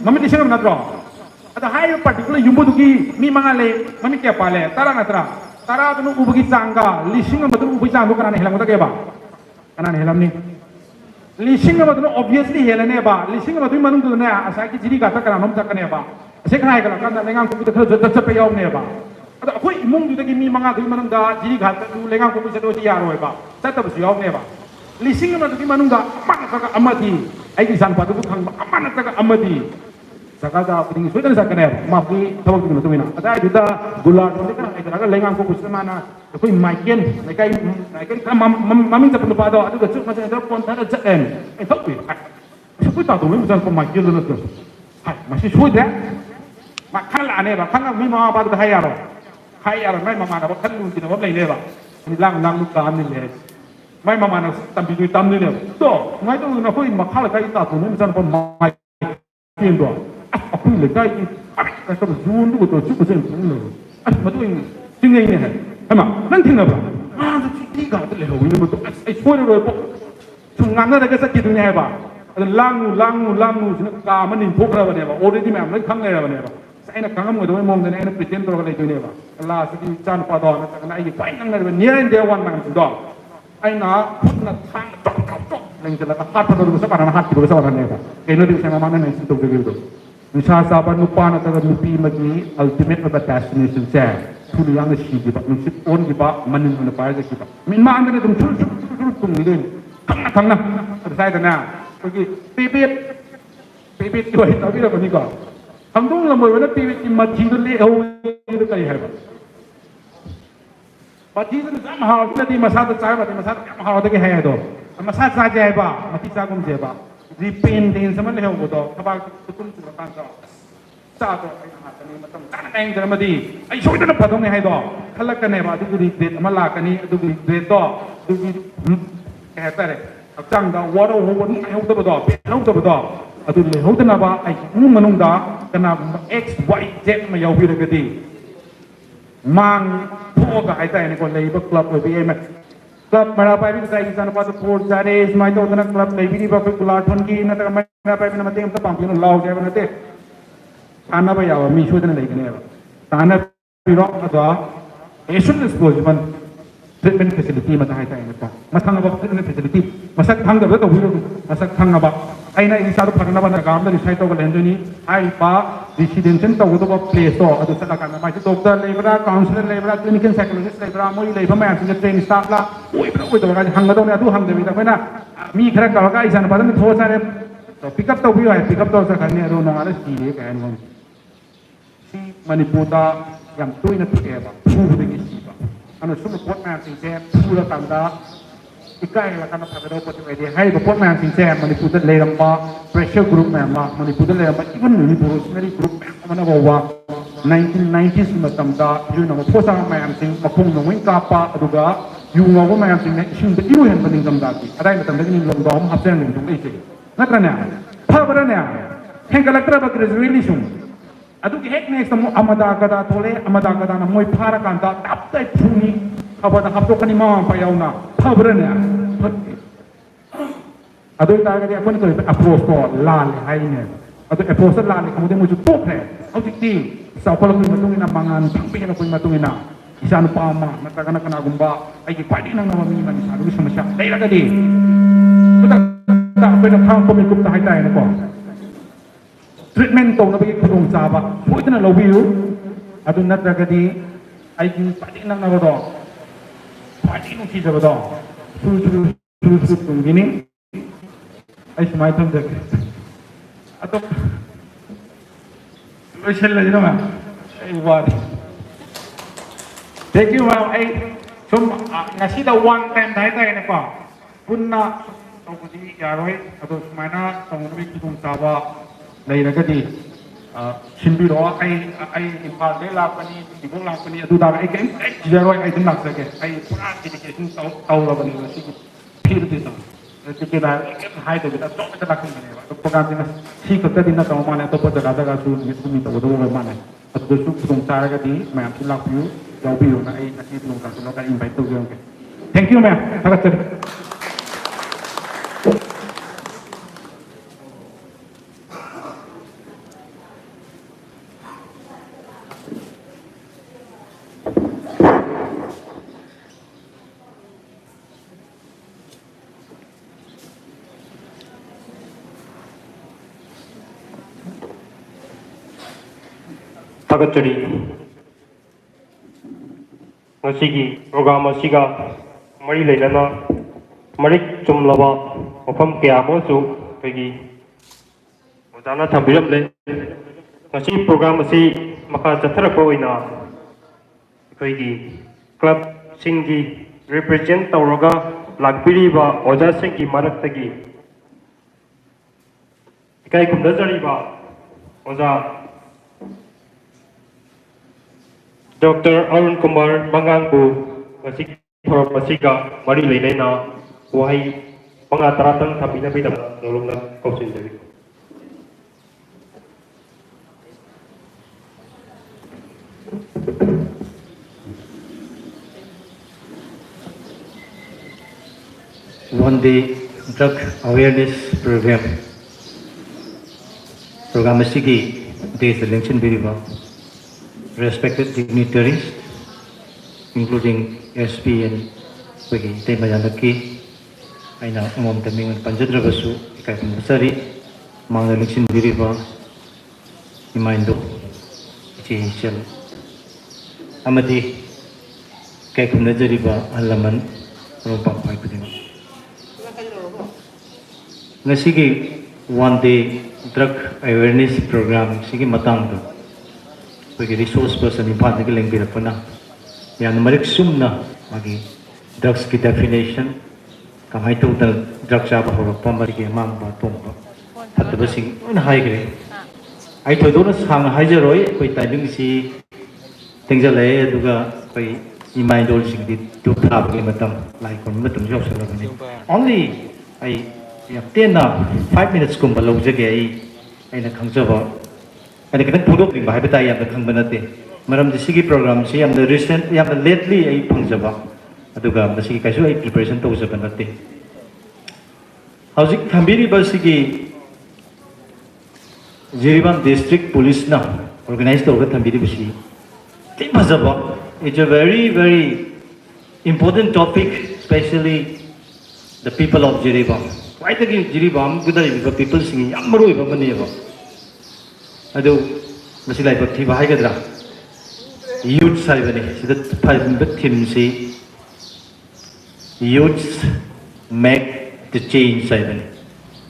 mamit isang na tro ada hai particular yum bu ki mi manga le mamit kya pale tara na tara tu ubugi changa lising ba tu ubugi chang kana helam ta ke ba kana helam ni lising ba tu obviously helane ba lising ba tu manung tu na asa ki jiri ka ta kana nom ta kana ba ase kana ai kana kana lengang ku tu khal jat pe yaw ne ba ada koi imung tu ki mi manga tu manung da jiri ka ta tu lengang ku se do ti ya ro ba ta ta bu yaw ne ba lising ba tu ki manung da man ka amati ai ki san pa tu khang ba man ta ka amati Sakada pring sudah sakane mafi thawak tu mina ada juda gular tu kan ai kana lengang ko kusma na koi maiken naikai mami ta pun pada adu cuk macam ada pon ta jen ai thok pi sui ta tu mi macam ko maiken tu tu hai masih sui dah mak kan la ne ba kan mi ma ba tu hai aro mai mama na ba kan lu ti na ba lai ne ba ni lang lu ka ni le mai mama na tam bi tam ni ne to ngai tu na koi ma khala kai ta tu mi macam ko mai ken do aku lekai kita tu zun tu tu cukup sen tu betul ini tinggal ini kan sama nanti apa tu tiga tu leho ini betul semua tu sungai ada kesakit dunia apa ada langu sini kaman ini pukul apa ni apa already memang lagi kang apa ni apa saya nak kang kamu tu memang dan saya pretend tu kalau itu ni apa Allah sedih jangan pada nak kena ini baik nang apa ni yang dia wan nang sudah saya nak pun nak tang tok nang jelas hat pada tu sekarang hat kita sekarang ni apa kena di sana mana nang situ begitu Nusa saban nupa na taga nupi magi ultimate na destination sa tuli yang si kita nusip on kita manin na pa sa kita min ma anda tum tum ni din kang na saya na pergi pipit tu itu tapi apa ni ka hang dong la moi na pipit ki maji tu le ho ni kai hai ba maji tu sam ha na di masa tu chai ba di masa kam ha ta ke hai do masa sa jai ba mati sa kum je ba Dipendin sama leho bodo kabag tutun tu kan sa sa to ai ha tani matam tan nang jara madi ai soi na padong ne hai do khalak ka ne ba du ri det amala ka ni du ri det do du ri ka ta re akang da waro ho won ai ho to do pe ho to do adu le ho na ba ai mu manung da kana x y z ma yau bi re ka di mang pho ka ai ta ne ko le ba club ko bi ai Club Marapai itu saya kisah nampak tu port jari, semai tu orang club lebih ni bapak kulat pun ki, nanti Marapai itu nanti kita pampiun lau je, nanti tanah apa ya, misu itu nanti ni, tanah pirok atau Asian disposable treatment facility macam itu yang kita, macam apa treatment facility, masak thang tu betul tu, masak thang apa, aina ini satu pakai apa nak gambar, saya tahu kalau ini, apa residential tahu tu apa place tu, atau sekarang macam doktor lebra, counselor lebra, clinical psychologist lebra, mau lebra macam tu train staff lah, itu kan hang tu ni, hang tu kita mana, mi kerana kalau kan isan pada ni thos ada, pick up tahu biar pick up tahu sekarang ni ada orang ada sih kan, si Manipur yang tu ini tu apa, puluh dengan siapa. Anu semua pot man sing saya pura tanda ikai lah karena pada dapat itu hai pot man sing saya Manipur le lampa pressure group memang Manipur le lampa even Manipur sendiri group mana bawa 1990s macam dah itu nama posa man sing mapung nungin kapa aduga yung nama man sing isin itu yang penting macam dah ada yang macam ini belum dom absen yang itu itu nak kerana apa berani yang kalau terapa resolution Aduh hek next temu amada kada tole amada kada na moi phara kanta taptai phuni abada hapto kani ma payauna phabrane aduh ta ga apun to approach to lan hai ne aduh approach lan ne kamude muju to phe au tikti sa polo ni matungina mangan pingping na kun matungina isan pama mata kana kana gumba ai ki padi nang nama mi man sa lu samasya dai la gadi ta pena phang ko mi kup ta hai tai na ko treatment tong na bagi kudung saba so itu na lawil adun na tragedi ay kin pati nang nagodo pati nung si sabodo suru tung gini ay sumay tong dag ato special na dito ma ay wari thank you ma'am ay sum nasi da one time tayo tayo na pa punna tong kuti yaroy ato sumay na tong na bagi kudung saba Lai na kadi simbiro ay impal de la pani ibong la pani adu da ay jero ay din nak sake ay pura dedication tau la bani si pir de sa ticket high तो बिना तो बिना लाख में तो programme में सी खत्ता दिन तो माने तो पता जगह जगह सु नित में तो वो माने तो सु तुम सारा का दी मैं आपसे लाख व्यू जाओ भी होना ये अच्छी लोग का लोग का इनवाइट तो गए thank you ma'am thank you थागतरी ngasi program asiga mari leilana marik chumlaba mafam kya mo su pegi ojana thambiram le ngasi program asi maka chathara ko ina pegi club singgi represent tawraga lakpiri ba oja singgi marak tagi kai kumda jari ba oja Dr. Arun Kumar Mangangku ngasih informasiga mari leilena wahai pengataratan tapi nabi dah nolongna kau sendiri. One day drug awareness program sigi day selection biriba. Respected dignitaries, including SP and Wiki Temayanaki, I know Mom Taming and Panjadrabasu, Kakan Sari, Mount Election Diriva, Imaindo, Chil Amati, Kakan Najariba, Alaman, Ropa Paikudim. Nasigi one day drug awareness program, Sigi Matango. Bagi resource person impan lagi lengkap apa na, yang merik sumna bagi drugs ki definition, kamai tu dal drugs apa horok pamari ki mang ba tong ba, tapi bersing mana hai kiri, ai tu tu nas hang hai jeroi, koi timing si tinggal leh juga koi imai dol sing di tu thap ki matam, lai kon matam jauh salah ni. Only ai yang 5 minutes kumbalau jaga ai nak khangsa ba. Ada kena pudok ni bahaya betai yang berkang benate. Maram di segi program si yang the recent yang the lately ay pangjaba. Aduga di segi kasu ay preparation to sa benate. Hauzik thambiri ba segi Jiribam district police na organized to thambiri basi. Ti mazaba. It's a very important topic, especially the people of Jiribam. Why the Jiribam gudari ba people sigi amaru ba mani ba. Aduh, masih lagi berarti bahaya kedra. Youth saya ni, sudah paling bertim si youth make the change saya ni.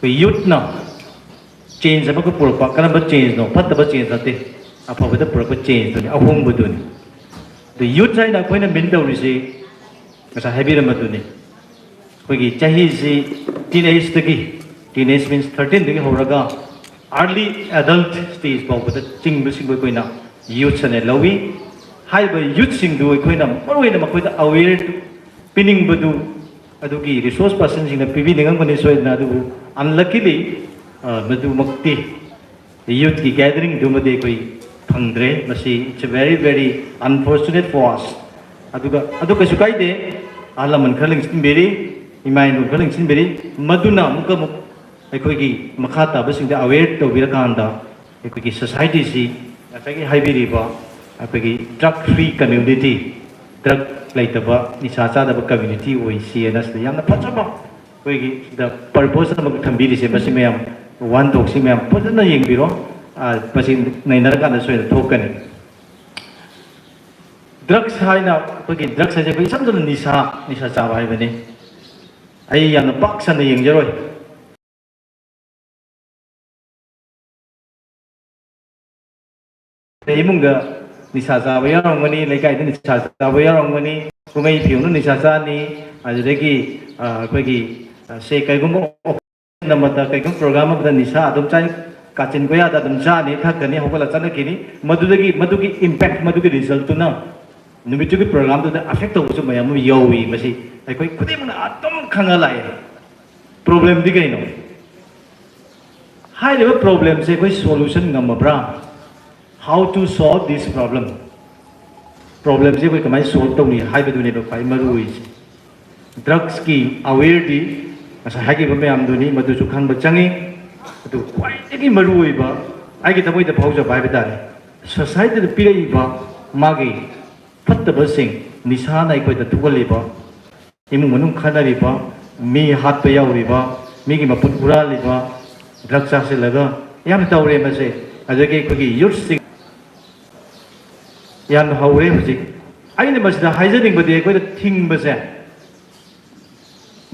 Youth na change apa ke pura pak, kerana change no, pat apa change nanti, apa betul pura change tu ni, ahong betul ni. The youth saya nak kau ni benda ni si, masa heavy ramai tu ni. Kau ni cahaya si teenage lagi, teenage means 13 lagi horaga. Early adult stage bau pada cing bersing koi na youth sana lawi, hai ber youth sing dua koi na maru ina makoi ta aware pinning bedu, adu ki resource person sing na pivi dengan koni soal na adu unluckily bedu makti youth ki gathering dua made koi phangdre masih it's very unfortunate for us. Adu kesukai de alaman kerling sendiri, imain kerling sendiri, maduna muka अखोगी मखाता बसिंग aware तो बिरकांदा अखोगी society सी अखोगी हाइबिरिबा अखोगी ड्रग फ्री कम्युनिटी ड्रग लाइतबा निसाचादब कम्युनिटी ओइसी एनस यामना फचबा अखोगी द पर्पस अमग थंबिरि से बसि मयाम वन टॉक्सी मयाम फजना यंगबिरो बसि नैनरकान सोय थोकनी ड्रग्स हाइना अखोगी ड्रग्स हाइजे कोइ समजन निसा चाबा हाइबने आई यामना पाक्सन यंगजरोय Imunga nisa sabaya orang ni, lekai itu nisa sabaya orang ni, kumai piunu nisa ni, ada lagi bagi saya kai kumau nama ta kai kum program apa nisa, adum cai kacin koya adum cai ni, thak ni, hokala cana kini, madu ki impact, madu ki result tu na, nubitu ki program tu dah affect tu semua yang yawi masih, koi kudi mana adum kangalai, problem di kaino hai le problem se koi solution ngamabra how to solve this problem se koi kamai solve to ni hai bedu ne ba pai marui drugs ki aware di asa hai ki ba am du ni madu chu khang ba changi adu kwai ki marui ba ai ki tamoi da phauja bai ba da society da pirai ba magi fatta ba sing nisa nai koi da thugali ba imung manung khana ri ba mi hat pa yaw ri ba mi gi maput ura li ba drugs sa se laga yam tawre ma se ajage ko gi youth sing yan haure hujik aina masda haijaning bade ko thing ba se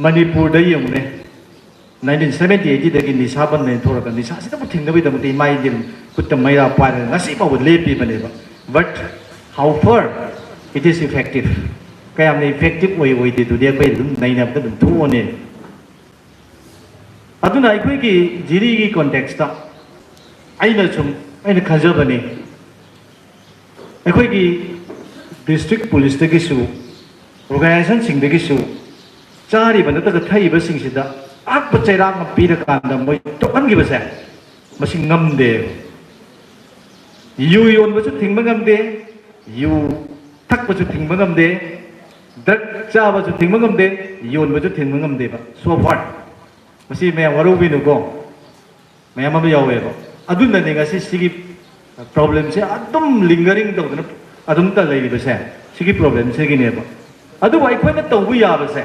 Manipur da yung ne 1970 da gi nisa ban ne thora ka nisa se da thing da bi da muti mai dim kut mai ra pa ngasi ba le pi ba ne ba but how far it is effective kayam ne effective way de tu dia ko dum nai na da dum thu ne aduna ikoi ki jiri gi context ta aina chum aina khaja bani ikoi ki district police de gi su organization sing de gi su chari ban ta ka thai ba sing sida ak pa chaira ma pi da kan da moi to an gi ba sa masing ngam de yu yon ba chu thing ba ngam de yu thak ba chu thing ba ngam de dak cha ba chu thing ba ngam de yon ba chu thing ba ngam de ba so far masi me waru bi nu ko me ma ba yawe ba adun na ne ga si problem se adum lingering do na adum ta lai ba se sigi problem se gi ne ba adu wai khoi na to bu ya ba se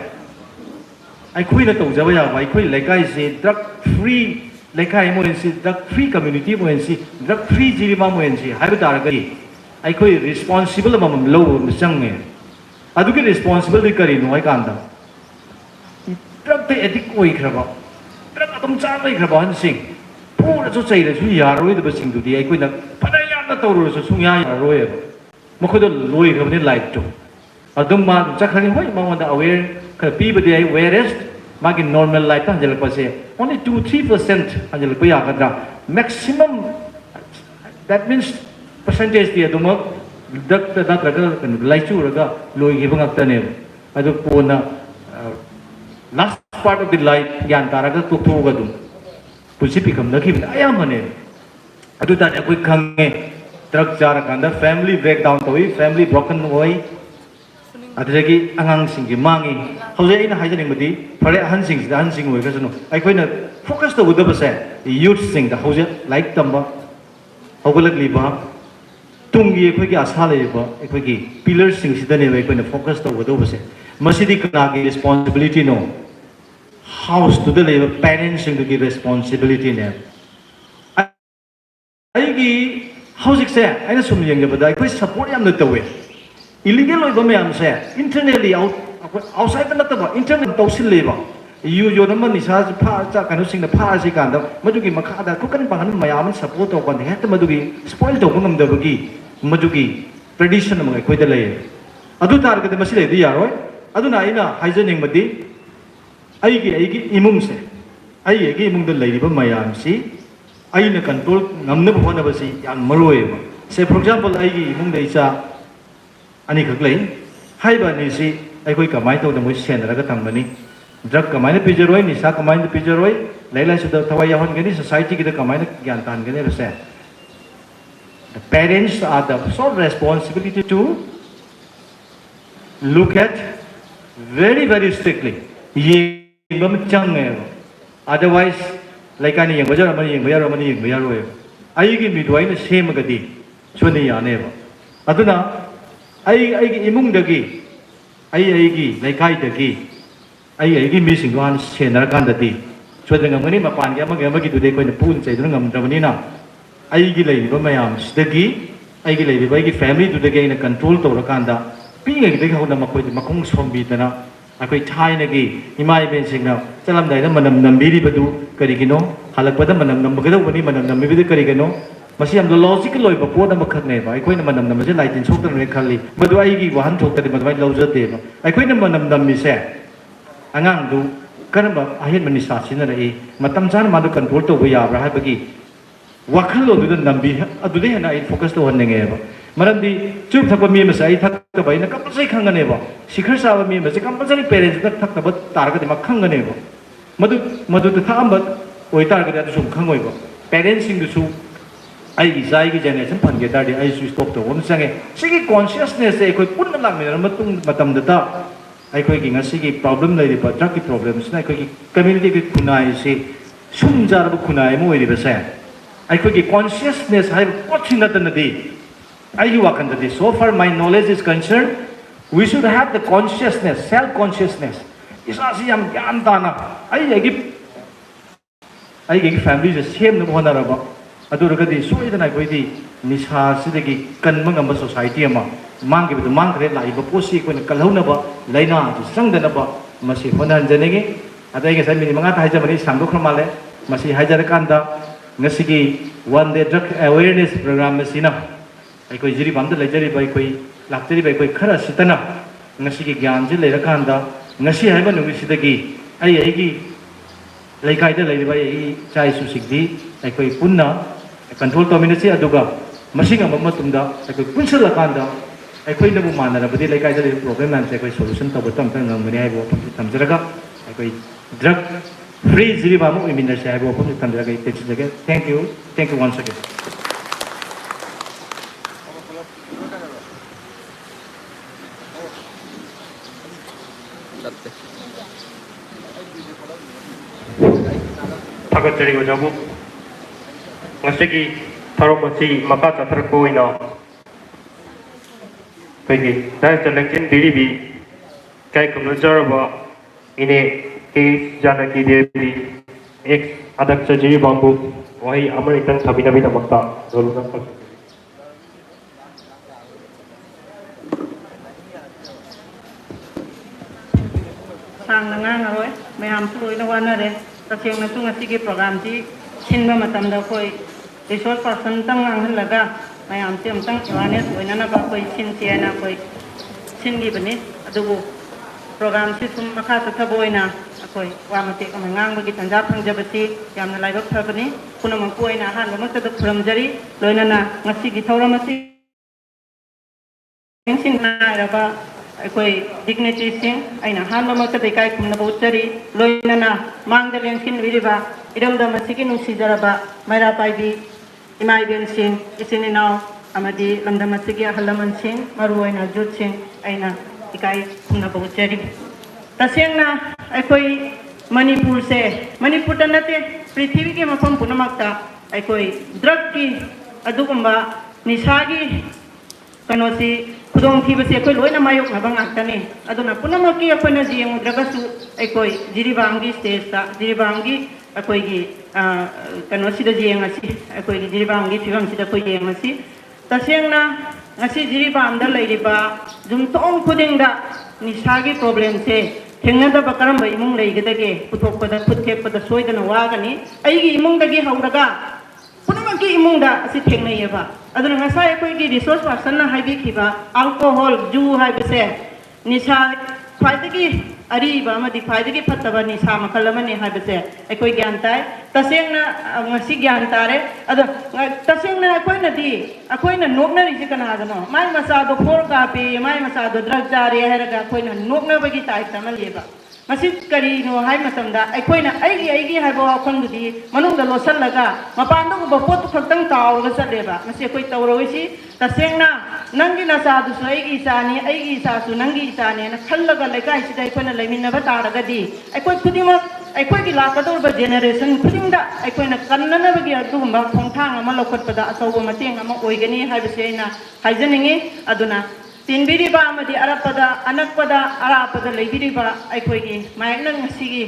ai khoi na to ja ba ya wai khoi lai kai se drug free lai kai mo en si drug free community mo en si drug free Jiribam mo en si hai ba ta ga ai khoi responsible ma mam lo mo sang ne adu ki responsible kari no ai kan da drug te edik oi khra ba drug atum cha lai khra ba han sing pura chu chai le chu ya roi da ba sing du di ai khoi na pada ya na to ro su sung ya roi ba mo khoi do loi khra ba ne light to adum ma cha khani hoi ma wanda aware khra pi ba di ai whereas ma ki normal light ta jal pa se only 2-3% ajal pa ya ka da maximum that means percentage dia dum dak ta da ka kan lai chu ra ga loi gi bang ta ne adu po na last part of the life gyan tara ga tu thu ga dum pusi pikam na ki ayam ne adu ta koi khange drug jar kan da family breakdown toi family broken hoi adagi angang sing gi mangi hause ina haijaning madi phare han sing hoi ga sunu ai koi na focus to uda ba se youth sing da hause like tamba hogalak li ba tungi koi gi asa le ba koi gi pillars sing sida ne koi na focus to uda ba se masidi kana gi responsibility no house to the level parents sing gi responsibility ne ai gi house se ai na sum yeng ba da koi support yam na tawe illegal oi ba me am se internally outside ba na ta ba internet to sil le ba yu yo na man ni sa pha cha kan sing na pha si kan da madu gi makha da ko kan pa han mayam support to kon he ta madu gi spoil to ngam da gi madu gi tradition ma koi da le adu tar ga de masi le di ya roi adu na ina haijaning madi ai gi imung se ai gi imung da lai ba mayam si ai na control ngam na ba na ba si yang maroi ba say for example ai gi imung da isa ani khak lai hai ba ni si ai koi kamai to da moi sen ra ga tam bani drug kamai na pijaroi ni sa kamai na pijaroi lai lai su da thawai ya hon ga ni society gi da kamai na gyan tan ga ne ba se the parents are the sole responsibility to look at very strictly yeng ba chang ne otherwise like ani yeng ba jar ma yeng ba ya ro ai gi mi dwai na sem ga di chuni ya ne ba aduna ai gi imung da gi ai gi lai kai da gi ai gi mi sing wan sen ra kan da di chuni ngam ni ma pan ga ma gi du de ko na pun chai du ngam da ni na ai gi lai ba mayam da gi ai gi lai ba gi family du de gi na control to ra kan da pi ngai de ho na ma ko ma khong som bi ta na akoi thai na gi imai ben sing na chalam dai na manam nam bi ri ba du kari gi no halak pa da manam nam ba ga do ni manam nam bi de kari gi no masi am logical loi ba po na ma khak ne ba ai koi na manam nam je lai tin sok ta ne khali ba du ai gi wahan thok ta de ma lo je te ba ai koi na manam nam mi se angang du kan ba ahin mani sa sin na e matam chan ma du control to ba ya ba hai ba gi wakhal lo du da nam bi adu de na ai focus to hon ne nge ba maram di chup thak ba mi ma sai thak ka bai na kam sai khang ne ba sikhar sa ba mi ma se kam sai parents da thak ta ba tar ga de ma khang ne ba madu thamba oitar ga da sum khangoi ba parents sing su ai gi sai gi generation phan ge tar di ai su stop to om sange sigi consciousness e koi punna lam me matung matam da ai koi gi ngasi gi problem lai ba drug ki problems na koi gi community ki kunai si sum jar bu kunai mo ri ba sa ai koi gi consciousness hai watching na tan di ai gi wakan da di so far my knowledge is concerned we should have the consciousness self consciousness isa si yam gyan ta na ai gi family je sem na hona ra ba adu ra ga di so ida na koi di nisha si de gi kan mang am society ma mang gi mang kre lai ba posi ko na kalhau na ba laina ji sang da na ba masi honan jane gi adai ge sai mi manga ta ja mani sang do khma le masi hajar kan da ngasi gi one day drug awareness program ma sina ai koi Jiribam da lejari bai koi lakjari bai koi khara sitana ngasi gi gyan ji le ra kan da ngasi hai ba nu gi sidagi ai gi laikai da lai bai ai chai su sigdi ai koi punna control to minasi aduga masing am matum da ai koi punsa la kan da ai koi na bu mana ra badi laikai da problem am se koi solution to botam tang ngam ni ai bo tam jaraga ai koi drug free Jiribam mu imin da sai bo pom tam jaraga te chi jaga thank you once again 타겟들이고 자고 ngasi기 타로마치 마카 자트르고 이나 그게 나의 셀렉션 디리비 kai kumuljaraba ini ke janaki devi ex adaksa Jiribam wahi American sabina bina makta roluna sang nang rồi mày ham suy nó quan rồi ta xem nó chung cái program gì xin mà tầm đó coi resource person tăng ngang hơn là cả mày ham xem tăng awareness rồi nó bảo coi xin chia na coi xin gì bên này aduh program si sum maka sa boy na coi wa mati ka ngang bagi tanda phang jabati yam na lai bak thakani kuna mang koi na han ma ta da phuram jari loina na ngasi gi thawra masi sin na ra ba coi dignity sing aina han ma ka dai kai kum na bauchari loina na mang da len sin viriba idam da masi ki nung si jara ba maira pai bi imai ben sin isini now amadi lamda masi gi halaman sin maruina jut sin aina ikai kumna bauchari tasengna aikoi Manipur se Manipur tanate prithvi ke mafam punamakta aikoi drug ki adugumba nisagi kanosi khudong thiba se aikoi loina mayok na bangakta ne aduna punamaki akoina jieng dragasu aikoi Jiribam gi stage ta Jiribam gi aikoi gi kanosi da jieng asi aikoi gi Jiribam gi phibam si da koi jieng asi tasengna ngasi Jiribam da leiriba jumtong khuding da nisagi problem se thengna da bakaram ba imung lei gedage puthok pada puthek pada soidana wagani aigi imung dagi hauraga punama ki imung da asi thengnai eba aduna ngasai koi gi resource person na haibi khiba alcohol ju haibese nisa phaidagi ari ba ma di phaidagi phattaba nisa makalamani haibese ekoi gyan tai tasengna ngasi gyan tare adu tasengna akoi na nokna ri kana gano mai masa do for ka pe mai masa do drug jari heraga akoi na nokna bagi tai tamal leba masit kari no hai matamda akoi na aigi haibo khondudi manung da losal laga mapandu ba pot khaktang taw ga sadeba masi akoi tawroisi tasengna nangi na sa du aigi sa su nangi sa ne na khallaga lekai sidai kona lemin na bata daga di akoi khudima aikoi gi lakador ba generation khudingda aikoi na kannana bagi adugumba khongthang ama lokot pada asaw mateng ama oigani haibse na haijaningi aduna tinbiriba amadi arapada anakpada arapada leibiriba aikoi gi mayanang sigi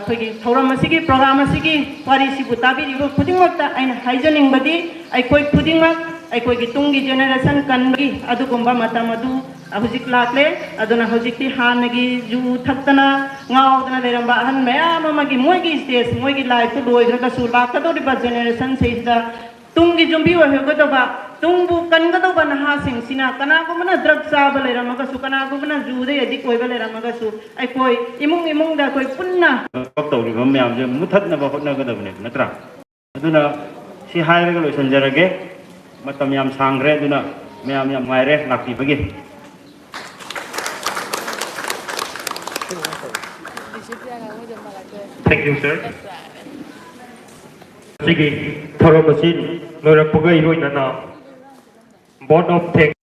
khoi gi thoram sigi program sigi Quaris si butabiri bu khudingmakta aina haijaning badi aikoi khudingmak aikoi gi tungi generation kangi adugumba matamadu hujik lakle aduna hujikti hanagi ju thaktana ngaudana leramba han mayam amagi moigi stage moigi life to doi graga su lakado di generation seisda tungi jumbi wa hegodoba tungbu kangadoba na ha sing sina kana ko mana drug saba leramaga su kana ko mana ju de edi koi ba leramaga su ai koi imung da koi punna to ri bam yam je muthat na ba hotna ga dabne natra aduna si haire ga loisan jarage matam yam sangre aduna yam maire lakti bagi Disiplinnya kamu jangan malah Thank you, sir. Sige, tharo masin, norak pagay roy na na. Board of Thanks.